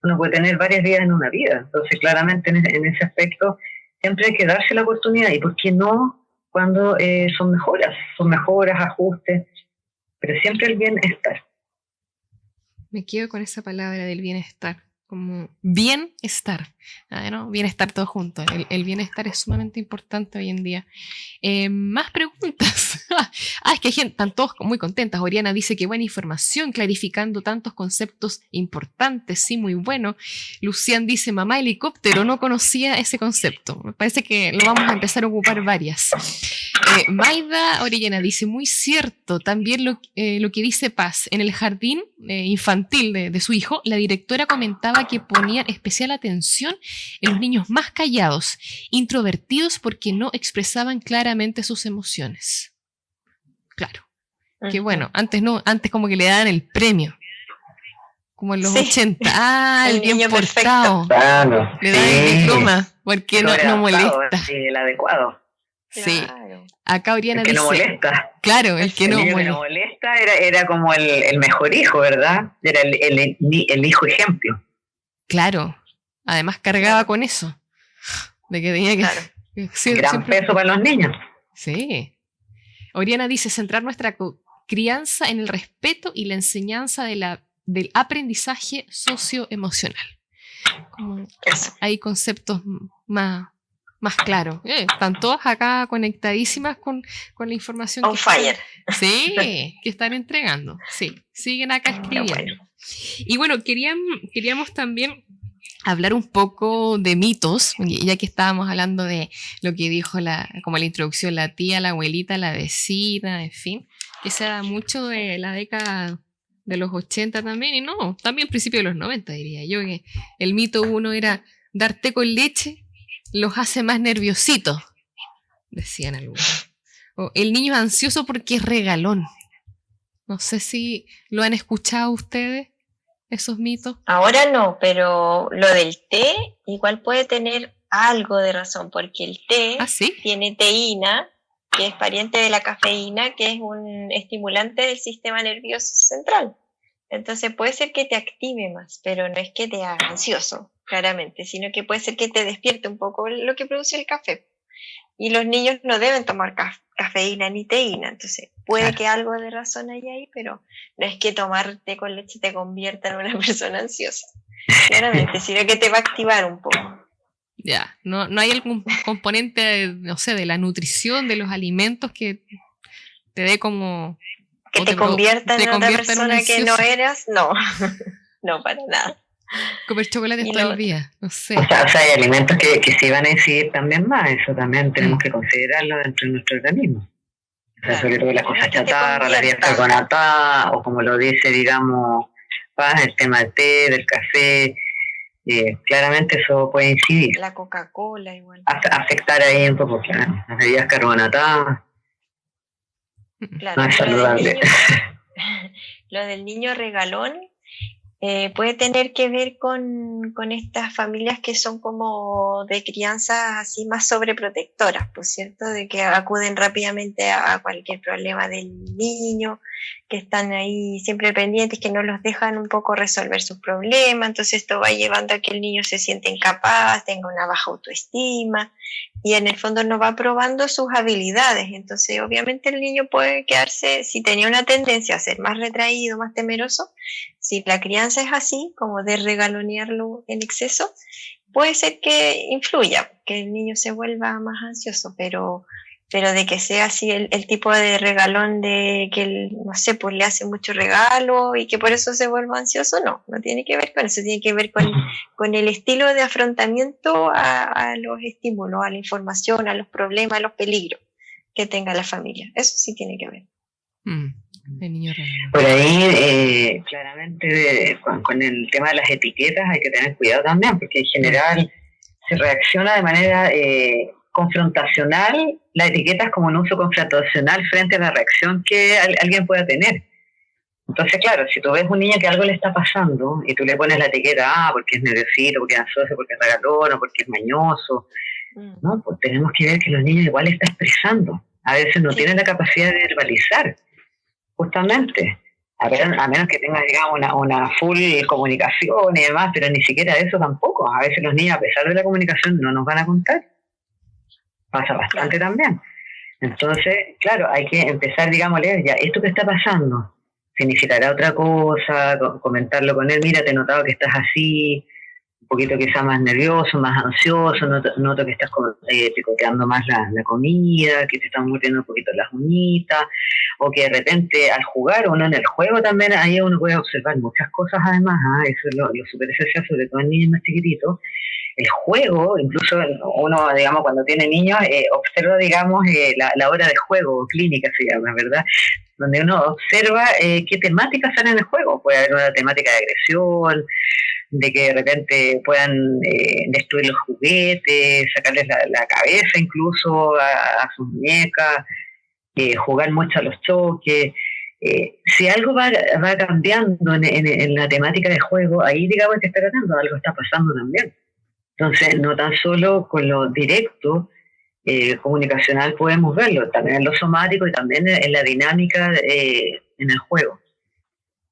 Uno puede tener varias vidas en una vida. Entonces, claramente, en ese aspecto, siempre hay que darse la oportunidad. ¿Y por qué no cuando son mejoras, ajustes? Pero siempre el bienestar. Me quedo con esa palabra del bienestar. Como bienestar, ¿no? Bienestar todo junto. El bienestar es sumamente importante hoy en día. Más preguntas. Es que están todos muy contentas. Oriana dice que buena información, clarificando tantos conceptos importantes, sí, muy bueno. Lucian dice, mamá helicóptero, no conocía ese concepto. Me parece que lo vamos a empezar a ocupar varias. Maida Orellana dice, muy cierto, también lo que dice Paz. En el jardín infantil de su hijo, la directora comentaba que ponían especial atención en los niños más callados, introvertidos porque no expresaban claramente sus emociones. Claro, que bueno, antes como que le daban el premio, como en los 80. El bien portado. Claro, le daban el diploma porque no molesta. El adecuado. Sí, acá Oriana dice... El que no molesta. Claro, el que no molesta era como el mejor hijo, ¿verdad? Era el hijo ejemplo. Claro, además cargaba con eso, de que tenía que... Claro. Gran peso para los niños. Sí. Oriana dice, centrar nuestra crianza en el respeto y la enseñanza del aprendizaje socioemocional. como Eso. hay conceptos más claros. Están todas acá conectadísimas con la información On fire. que están entregando. Sí, siguen acá escribiendo. Bueno. Y bueno, queríamos también hablar un poco de mitos, ya que estábamos hablando de lo que dijo como la introducción, la tía, la abuelita, la vecina, en fin, que se da mucho de la década de los 80 también, y no, también principio de los 90 diría yo, que el mito uno era dar té con leche los hace más nerviositos, decían algunos. O el niño es ansioso porque es regalón. No sé si lo han escuchado ustedes, esos mitos. Ahora no, pero lo del té igual puede tener algo de razón, porque el té ¿Sí? tiene teína, que es pariente de la cafeína, que es un estimulante del sistema nervioso central. Entonces puede ser que te active más, pero no es que te haga ansioso, claramente, sino que puede ser que te despierte un poco lo que produce el café. Y los niños no deben tomar cafeína ni teína, entonces puede que algo de razón haya ahí, pero no es que tomar té con leche te convierta en una persona ansiosa, claramente, sino que te va a activar un poco. Ya, no hay algún componente, no sé, de la nutrición, de los alimentos que te dé como... Que te convierta en otra persona que no eras, no, no, para nada. Comer chocolate todo el día, no sé. O sea, hay alimentos que sí van a incidir también más, eso también tenemos que considerarlo dentro de nuestro organismo. O sea, sobre todo las cosas chatarra, la harina carbonatada, o como lo dice, digamos, el tema del té, del café, claramente eso puede incidir. La Coca-Cola igual. Afectar ahí un poco, claro, las bebidas carbonatadas. Claro, no es saludable. Lo del niño regalón puede tener que ver con estas familias que son como de crianza así más sobreprotectoras, por cierto, de que acuden rápidamente a cualquier problema del niño, que están ahí siempre pendientes, que no los dejan un poco resolver sus problemas, entonces esto va llevando a que el niño se siente incapaz, tenga una baja autoestima, y en el fondo no va probando sus habilidades, entonces obviamente el niño puede quedarse, si tenía una tendencia a ser más retraído, más temeroso, si la crianza es así, como de regalonearlo en exceso, puede ser que influya, que el niño se vuelva más ansioso, pero de que sea así el tipo de regalón de que, no sé, pues le hace mucho regalo y que por eso se vuelva ansioso, no tiene que ver con eso, tiene que ver con el estilo de afrontamiento a los estímulos, a la información, a los problemas, a los peligros que tenga la familia. Eso sí tiene que ver. El niño por ahí, claramente, con el tema de las etiquetas hay que tener cuidado también, porque en general se reacciona de manera confrontacional. La etiqueta es como un uso confrontacional frente a la reacción que alguien pueda tener. Entonces, claro, si tú ves un niño que algo le está pasando y tú le pones la etiqueta, porque es nerviosito, porque es ansioso, porque es regalón o porque es mañoso, ¿no? Pues tenemos que ver que los niños igual están expresando. A veces no tienen la capacidad de verbalizar, justamente. A menos que tengan, digamos, una full comunicación y demás, pero ni siquiera eso tampoco. A veces los niños, a pesar de la comunicación, no nos van a contar. Pasa bastante también. Entonces, claro, hay que empezar, digamos, a leer ya, esto que está pasando, significará otra cosa, comentarlo con él, mira, te he notado que estás así, un poquito quizás más nervioso, más ansioso, noto que estás picoteando más la comida, que te están mordiendo un poquito las uñitas, o que de repente al jugar uno en el juego también, ahí uno puede observar muchas cosas además, eso es lo súper esencial, sobre todo en niños más chiquititos. El juego, incluso uno, digamos, cuando tiene niños, observa, digamos, la hora de juego, clínica se llama, ¿verdad? Donde uno observa qué temáticas salen en el juego. Puede haber una temática de agresión, de que de repente puedan destruir los juguetes, sacarles la cabeza incluso a sus muñecas, jugar mucho a los choques. Si algo va cambiando en la temática de juego, ahí digamos que está tratando, algo está pasando también. Entonces, no tan solo con lo directo comunicacional podemos verlo, también en lo somático y también en la dinámica en el juego.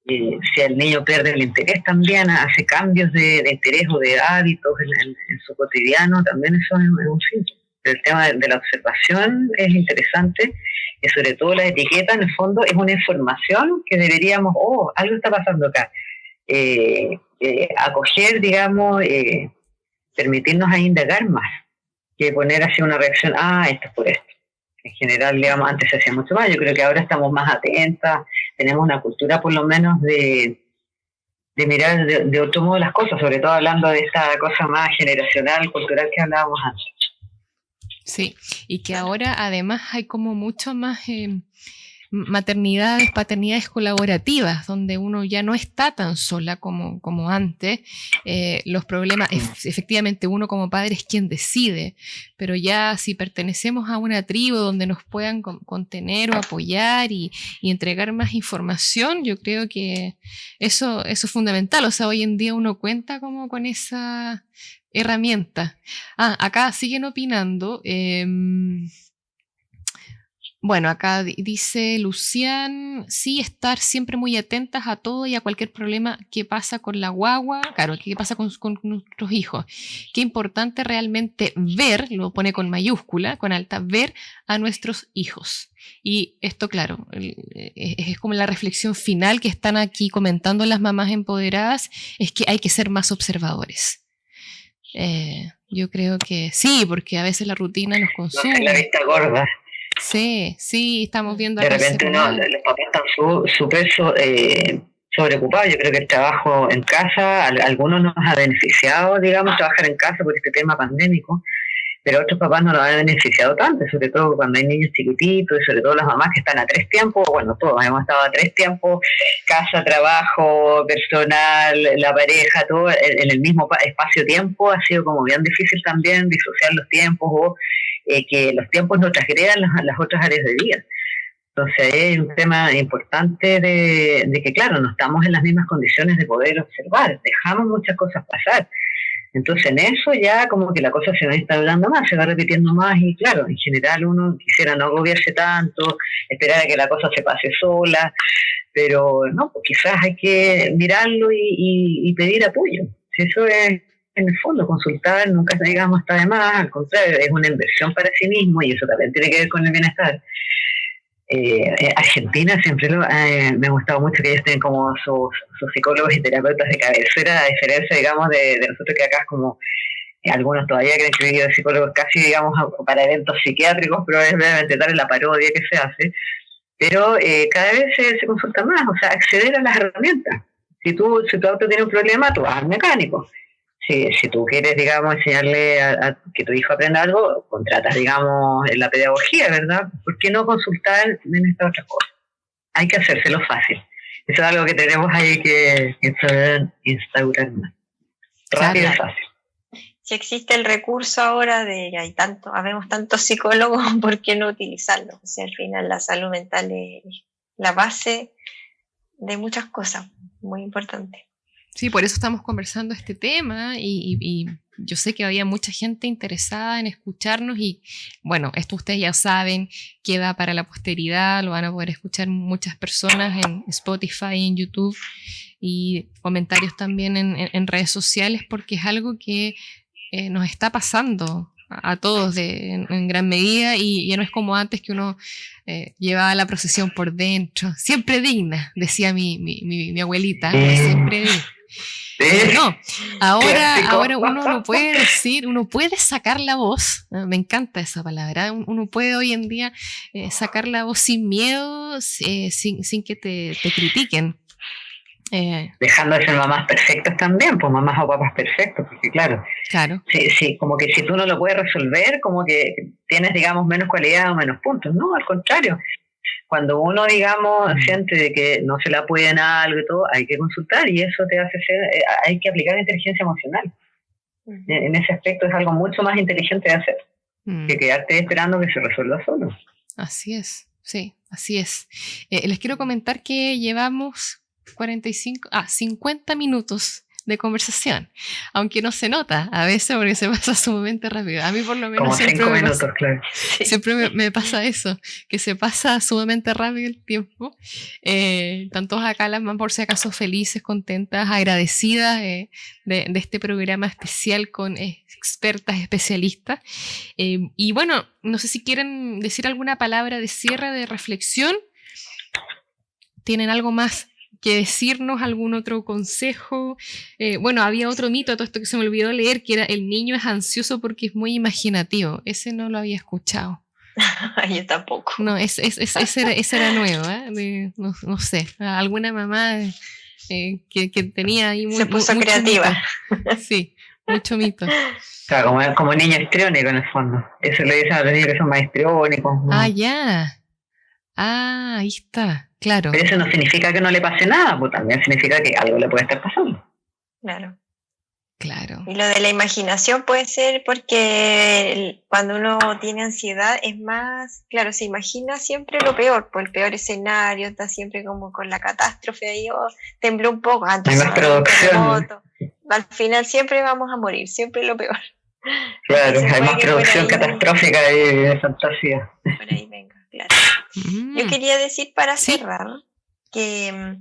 Si el niño pierde el interés también, hace cambios de interés o de hábitos en su cotidiano, también eso es un síntoma. El tema de la observación es interesante, y sobre todo la etiqueta en el fondo es una información que deberíamos, algo está pasando acá. acoger, digamos, permitirnos a indagar más, que poner así una reacción, esto es por esto. En general, digamos, antes se hacía mucho más, yo creo que ahora estamos más atentas, tenemos una cultura por lo menos de mirar de otro modo las cosas, sobre todo hablando de esta cosa más generacional, cultural que hablábamos antes. Sí, y que ahora además hay como mucho más maternidades, paternidades colaborativas, donde uno ya no está tan sola como antes. Los problemas, efectivamente uno como padre es quien decide, pero ya si pertenecemos a una tribu donde nos puedan contener o apoyar y entregar más información, yo creo que eso es fundamental. O sea, hoy en día uno cuenta como con esa herramienta. Acá siguen opinando. Bueno, acá dice Lucián, sí, estar siempre muy atentas a todo y a cualquier problema que pasa con la guagua, claro, que pasa con nuestros hijos. Qué importante realmente ver, lo pone con mayúscula, con alta, ver a nuestros hijos. Y esto, claro, es como la reflexión final que están aquí comentando las mamás empoderadas, es que hay que ser más observadores. Yo creo que sí, porque a veces la rutina nos consume. La vista gorda. Sí, estamos viendo de repente los papás están súper sobreocupados. Yo creo que el trabajo en casa, algunos nos ha beneficiado, digamos, trabajar en casa por este tema pandémico, pero otros papás no lo han beneficiado tanto, sobre todo cuando hay niños chiquititos y sobre todo las mamás que están a 3 tiempos, bueno, todos hemos estado a 3 tiempos, casa, trabajo, personal, la pareja, todo en el mismo espacio-tiempo. Ha sido como bien difícil también disociar los tiempos o que los tiempos no transgredan las otras áreas de vida. Entonces hay un tema importante de que, claro, no estamos en las mismas condiciones de poder observar, dejamos muchas cosas pasar. Entonces en eso ya como que la cosa se va instaurando más, se va repitiendo más y claro, en general uno quisiera no agobiarse tanto, esperar a que la cosa se pase sola, pero no, pues quizás hay que mirarlo y pedir apoyo. Si eso es, en el fondo, consultar nunca, digamos, está de más, al contrario, es una inversión para sí mismo y eso también tiene que ver con el bienestar. Argentina siempre me ha gustado mucho que ellos tienen como sus psicólogos y terapeutas de cabecera, a diferencia, digamos, de nosotros, que acá es como algunos todavía creen que el psicólogo es casi, digamos, para eventos psiquiátricos, probablemente tal en la parodia que se hace, pero cada vez se consulta más, o sea, acceder a las herramientas. Si tu auto tiene un problema, tú vas al mecánico. Si tú quieres, digamos, enseñarle a que tu hijo aprenda algo, contratas, digamos, en la pedagogía, ¿verdad? ¿Por qué no consultar en estas otras cosas? Hay que hacérselo fácil. Eso es algo que tenemos ahí que saber instaurar más. Rápido y fácil. Si existe el recurso ahora habemos tantos psicólogos, ¿por qué no utilizarlo? O sea, al final la salud mental es la base de muchas cosas, muy importante. Sí, por eso estamos conversando este tema y yo sé que había mucha gente interesada en escucharnos y bueno, esto ustedes ya saben, queda para la posteridad, lo van a poder escuchar muchas personas en Spotify, en YouTube y comentarios también en redes sociales, porque es algo que nos está pasando a todos en gran medida y ya no es como antes que uno llevaba la procesión por dentro, siempre digna, decía mi abuelita, siempre digna. No, ahora uno lo puede decir, uno puede sacar la voz, me encanta esa palabra, uno puede hoy en día sacar la voz sin miedo, sin que te critiquen. Dejando de ser mamás perfectas también, pues mamás o papás perfectos, porque claro. Sí, como que si tú no lo puedes resolver, como que tienes, digamos, menos cualidad o menos puntos. No, al contrario. Cuando uno, digamos, siente de que no se la puede en algo y todo, hay que consultar y eso te hace hay que aplicar inteligencia emocional. En ese aspecto es algo mucho más inteligente de hacer que quedarte esperando que se resuelva solo. Así es, sí, así es. Les quiero comentar que llevamos 50 minutos de conversación, aunque no se nota a veces porque se pasa sumamente rápido. A mí por lo menos como 5 minutos, claro. Siempre me pasa eso, que se pasa sumamente rápido el tiempo. Tanto acá las mamás por si acaso felices, contentas, agradecidas de este programa especial con expertas, especialistas. Y bueno, no sé si quieren decir alguna palabra de cierre, de reflexión. ¿Tienen algo más que decirnos, algún otro consejo. Bueno, había otro mito, todo esto que se me olvidó leer, que era el niño es ansioso porque es muy imaginativo. Ese no lo había escuchado. Yo tampoco. No, ese era nuevo, ¿eh? No sé, alguna mamá que tenía ahí se puso creativa. Mito. Sí, mucho mito. Claro, como niño histriónico en el fondo. Eso le dicen a los niños que son más histriónicos. Ah, ya. Ah, ahí está, claro. Pero eso no significa que no le pase nada, pues también significa que algo le puede estar pasando. Claro. Claro. Y lo de la imaginación puede ser porque cuando uno tiene ansiedad es más, claro, se imagina siempre lo peor, pues el peor escenario, está siempre como con la catástrofe ahí, tembló un poco, Hay más producción. Al final siempre vamos a morir, siempre lo peor. Claro, hay más producción catastrófica y de fantasía. Por ahí venga, claro. Yo quería decir para cerrar que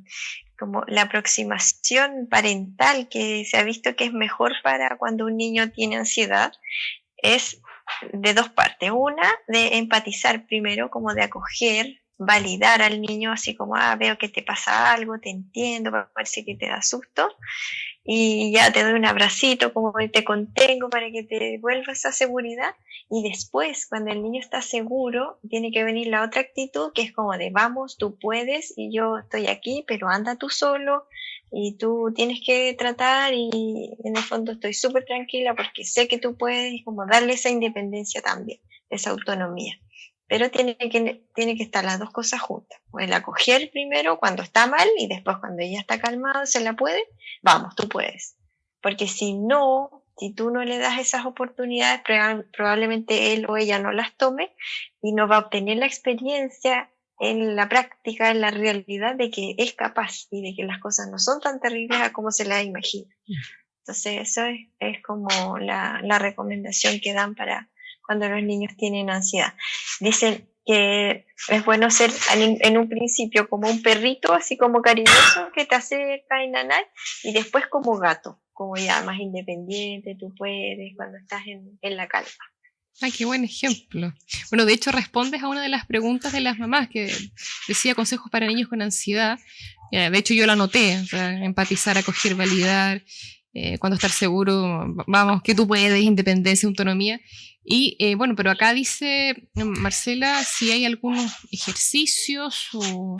como la aproximación parental que se ha visto que es mejor para cuando un niño tiene ansiedad es de dos partes. Una, de empatizar primero, como de acoger, validar al niño, así como, veo que te pasa algo, te entiendo, parece que te da susto, y ya te doy un abracito, como te contengo para que te devuelva esa seguridad. Y después, cuando el niño está seguro, tiene que venir la otra actitud, que es como de vamos, tú puedes y yo estoy aquí, pero anda tú solo y tú tienes que tratar, y en el fondo estoy súper tranquila porque sé que tú puedes, como darle esa independencia también, esa autonomía. Pero tiene que estar las dos cosas juntas. O el acoger primero cuando está mal y después cuando ella está calmada se la puede, vamos, tú puedes. Porque si tú no le das esas oportunidades, probablemente él o ella no las tome y no va a obtener la experiencia en la práctica, en la realidad de que es capaz y de que las cosas no son tan terribles a como se las imagina. Entonces eso es como la recomendación que dan para cuando los niños tienen ansiedad. Dicen que es bueno ser en un principio como un perrito, así como cariñoso, que te acerca y nanar, y después como gato, como ya más independiente, tú puedes, cuando estás en la calma. Ah, qué buen ejemplo. Bueno, de hecho respondes a una de las preguntas de las mamás que decía consejos para niños con ansiedad. De hecho yo la anoté, o sea, empatizar, acoger, validar, cuando estar seguro, vamos, que tú puedes, independencia, autonomía. Y bueno, pero acá dice Marcela si hay algunos ejercicios o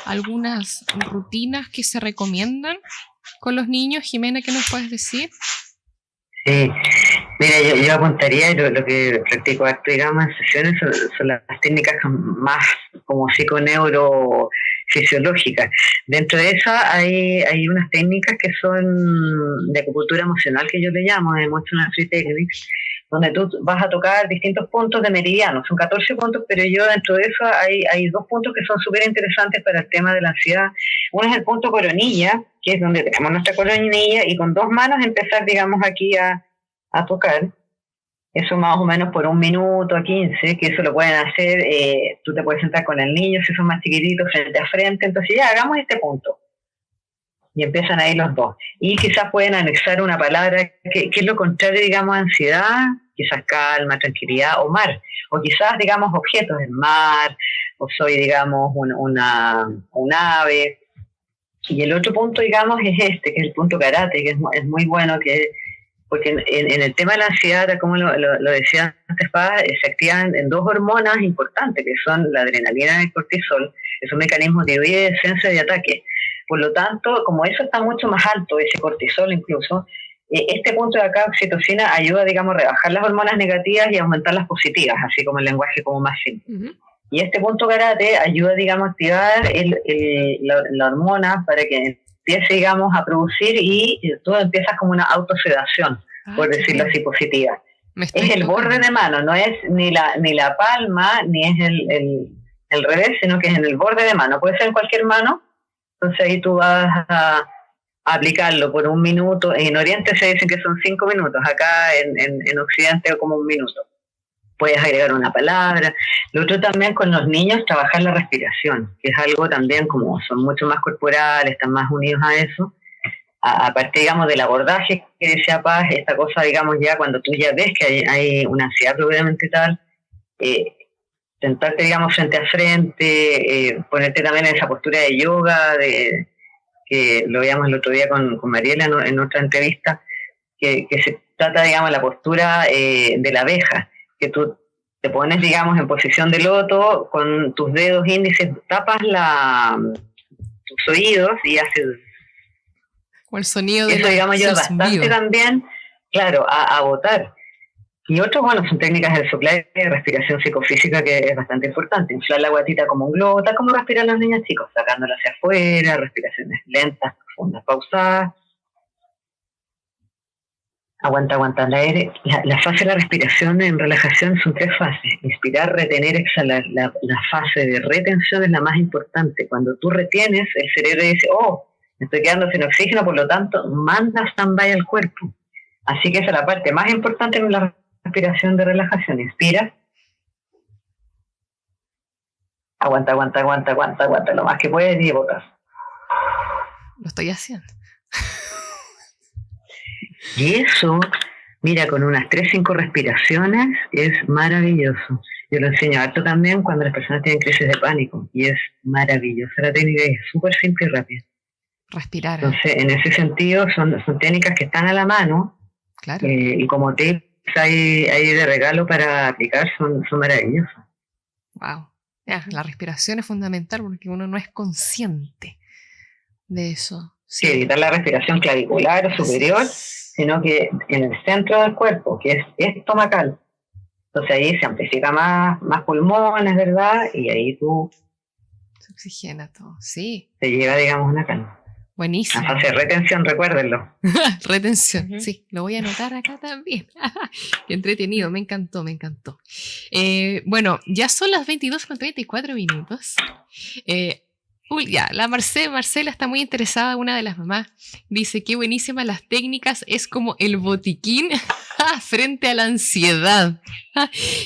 algunas rutinas que se recomiendan con los niños. Jimena, ¿qué nos puedes decir? Sí, mira, yo apuntaría, lo que practico harto, digamos, en sesiones son las técnicas más como psiconeurofisiológicas. Dentro de esas hay unas técnicas que son de acupuntura emocional, que yo le llamo, de Emotional Free Techniques, donde tú vas a tocar distintos puntos de meridiano. Son 14 puntos, pero yo dentro de eso hay 2 puntos que son súper interesantes para el tema de la ansiedad. Uno es el punto coronilla, que es donde tenemos nuestra coronilla, y con 2 manos empezar, digamos, aquí a tocar. Eso más o menos por 1 minuto a 15, que eso lo pueden hacer, tú te puedes sentar con el niño, si son más chiquititos, frente a frente, entonces ya, hagamos este punto. Y empiezan ahí los 2. Y quizás pueden anexar una palabra que es lo contrario, digamos, ansiedad, quizás calma, tranquilidad, o mar. O quizás, digamos, objetos del mar, o soy, digamos, un ave. Y el otro punto, digamos, es que es el punto karate, que es muy bueno, porque en el tema de la ansiedad, como lo decía antes, se activan en 2 hormonas importantes, que son la adrenalina y el cortisol, que son mecanismos de huida, defensa y de ataque. Por lo tanto, como eso está mucho más alto, ese cortisol incluso, este punto de acá, oxitocina, ayuda, digamos, a rebajar las hormonas negativas y aumentar las positivas, así como el lenguaje como más simple. Uh-huh. Y este punto karate ayuda, digamos, a activar la hormona para que empiece, digamos, a producir y todo empieza como una autosedación, por decirlo así, positiva. Es el borde de mano, no es ni la palma, ni es el revés, sino que es en el borde de mano. Puede ser en cualquier mano. Entonces ahí tú vas a aplicarlo por 1 minuto. En Oriente se dicen que son 5 minutos, acá en Occidente como 1 minuto. Puedes agregar una palabra. Lo otro también con los niños, trabajar la respiración, que es algo también como son mucho más corporales, están más unidos a eso. Aparte, digamos, del abordaje que decía Paz, esta cosa, digamos, ya cuando tú ya ves que hay una ansiedad propiamente tal, sentarte, digamos, frente a frente, ponerte también en esa postura de yoga, de que lo veíamos el otro día con Mariela en otra entrevista, que se trata, digamos, la postura de la abeja, que tú te pones, digamos, en posición de loto, con tus dedos índices, tapas tus oídos y haces... O el sonido de eso, digamos, ayuda bastante también, claro, a botar. Y otros, bueno, son técnicas del soplaje de respiración psicofísica que es bastante importante. Inflar la guatita como un globo, tal como respiran los niños chicos, sacándola hacia afuera, respiraciones lentas, profundas, pausadas. Aguanta el aire. La fase de la respiración en relajación son 3 fases. Inspirar, retener, exhalar. La fase de retención es la más importante. Cuando tú retienes, el cerebro dice, me estoy quedando sin oxígeno, por lo tanto, manda stand-by al cuerpo. Así que esa es la parte más importante en la respiración de relajación. Inspira. Aguanta lo más que puedes y botas. Lo estoy haciendo. Y eso, mira, con unas 3-5 respiraciones es maravilloso. Yo lo enseño harto también cuando las personas tienen crisis de pánico y es maravillosa la técnica, es súper simple y rápida. Respirar. Entonces, en ese sentido, son técnicas que están a la mano. Claro. Y como tips hay de regalo para aplicar, son maravillosas. Wow. La respiración es fundamental porque uno no es consciente de eso. Sí, evitar la respiración clavicular o superior, sino que en el centro del cuerpo, que es estomacal. Entonces ahí se amplifica más pulmones, ¿verdad? Y ahí tú... Se oxigena todo, sí. Te lleva, digamos, una calma. Buenísimo. La fase de retención, recuérdenlo. Retención, sí. Lo voy a anotar acá también. Qué entretenido, me encantó. Bueno, ya son las 22:34. La Marcela está muy interesada, una de las mamás. Dice, qué buenísimas las técnicas, es como el botiquín frente a la ansiedad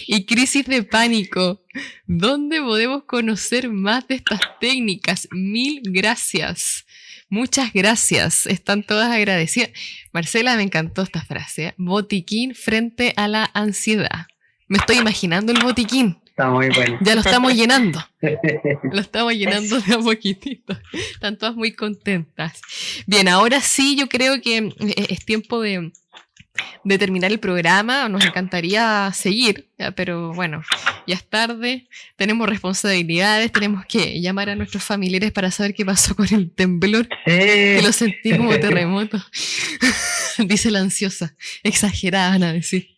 y crisis de pánico. ¿Dónde podemos conocer más de estas técnicas? Mil gracias. Muchas gracias. Están todas agradecidas. Marcela, me encantó esta frase. Botiquín frente a la ansiedad. Me estoy imaginando el botiquín. Está muy bueno. Ya lo estamos llenando. Lo estamos llenando de a poquitito. Están todas muy contentas. Bien, ahora sí yo creo que es tiempo de terminar el programa. Nos encantaría seguir, pero bueno, ya es tarde, tenemos responsabilidades, tenemos que llamar a nuestros familiares para saber qué pasó con el temblor, que lo sentí como terremoto. Dice la ansiosa, exagerada, van a decir.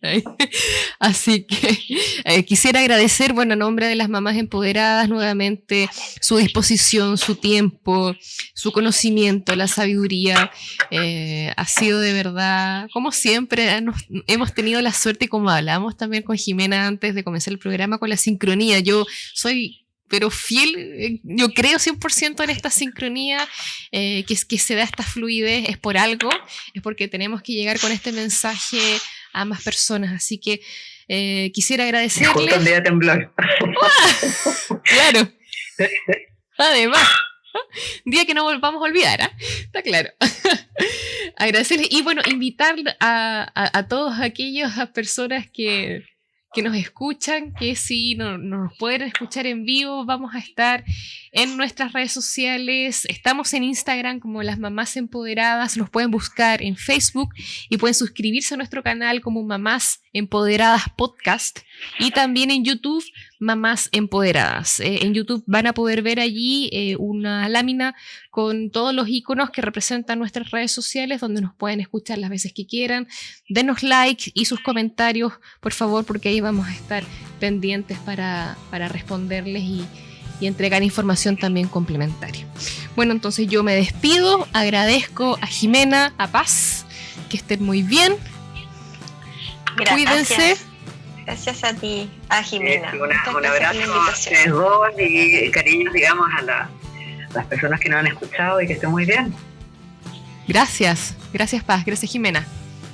Así que quisiera agradecer, bueno, a nombre de las mamás empoderadas, nuevamente su disposición, su tiempo, su conocimiento, la sabiduría. Ha sido de verdad, como siempre, hemos tenido la suerte, como hablamos también con Jimena antes de comenzar el programa, con la sincronía. Yo soy pero fiel, yo creo 100% en esta sincronía, que se da esta fluidez, es por algo, es porque tenemos que llegar con este mensaje a más personas, así que quisiera agradecerles. Justo un día temblor. Claro, además, día que no volvamos a olvidar, ¿eh? Está claro. Agradecerles y bueno, invitar a todas aquellas personas que nos escuchan, que si no nos pueden escuchar en vivo, vamos a estar en nuestras redes sociales. Estamos en Instagram como Las Mamás Empoderadas, nos pueden buscar en Facebook y pueden suscribirse a nuestro canal como Mamás Empoderadas Podcast, y también en YouTube Mamás Empoderadas. En YouTube van a poder ver allí una lámina con todos los iconos que representan nuestras redes sociales, donde nos pueden escuchar las veces que quieran. Denos like y sus comentarios, por favor, porque ahí vamos a estar pendientes para responderles y entregar información también complementaria. Bueno, entonces yo me despido, agradezco a Jimena, a Paz, que estén muy bien. Gracias. Cuídense. Gracias a ti, a Jimena. Un abrazo a ustedes dos y cariños, digamos, a las personas que nos han escuchado y que estén muy bien. Gracias Paz, gracias Jimena.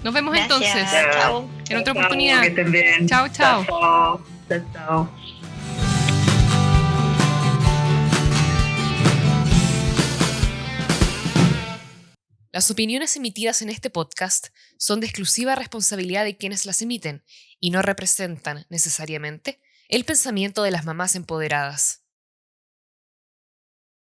Nos vemos entonces. Chao. En otra oportunidad. Que estén bien. Chao. Chao. Las opiniones emitidas en este podcast son de exclusiva responsabilidad de quienes las emiten y no representan necesariamente el pensamiento de las mamás empoderadas.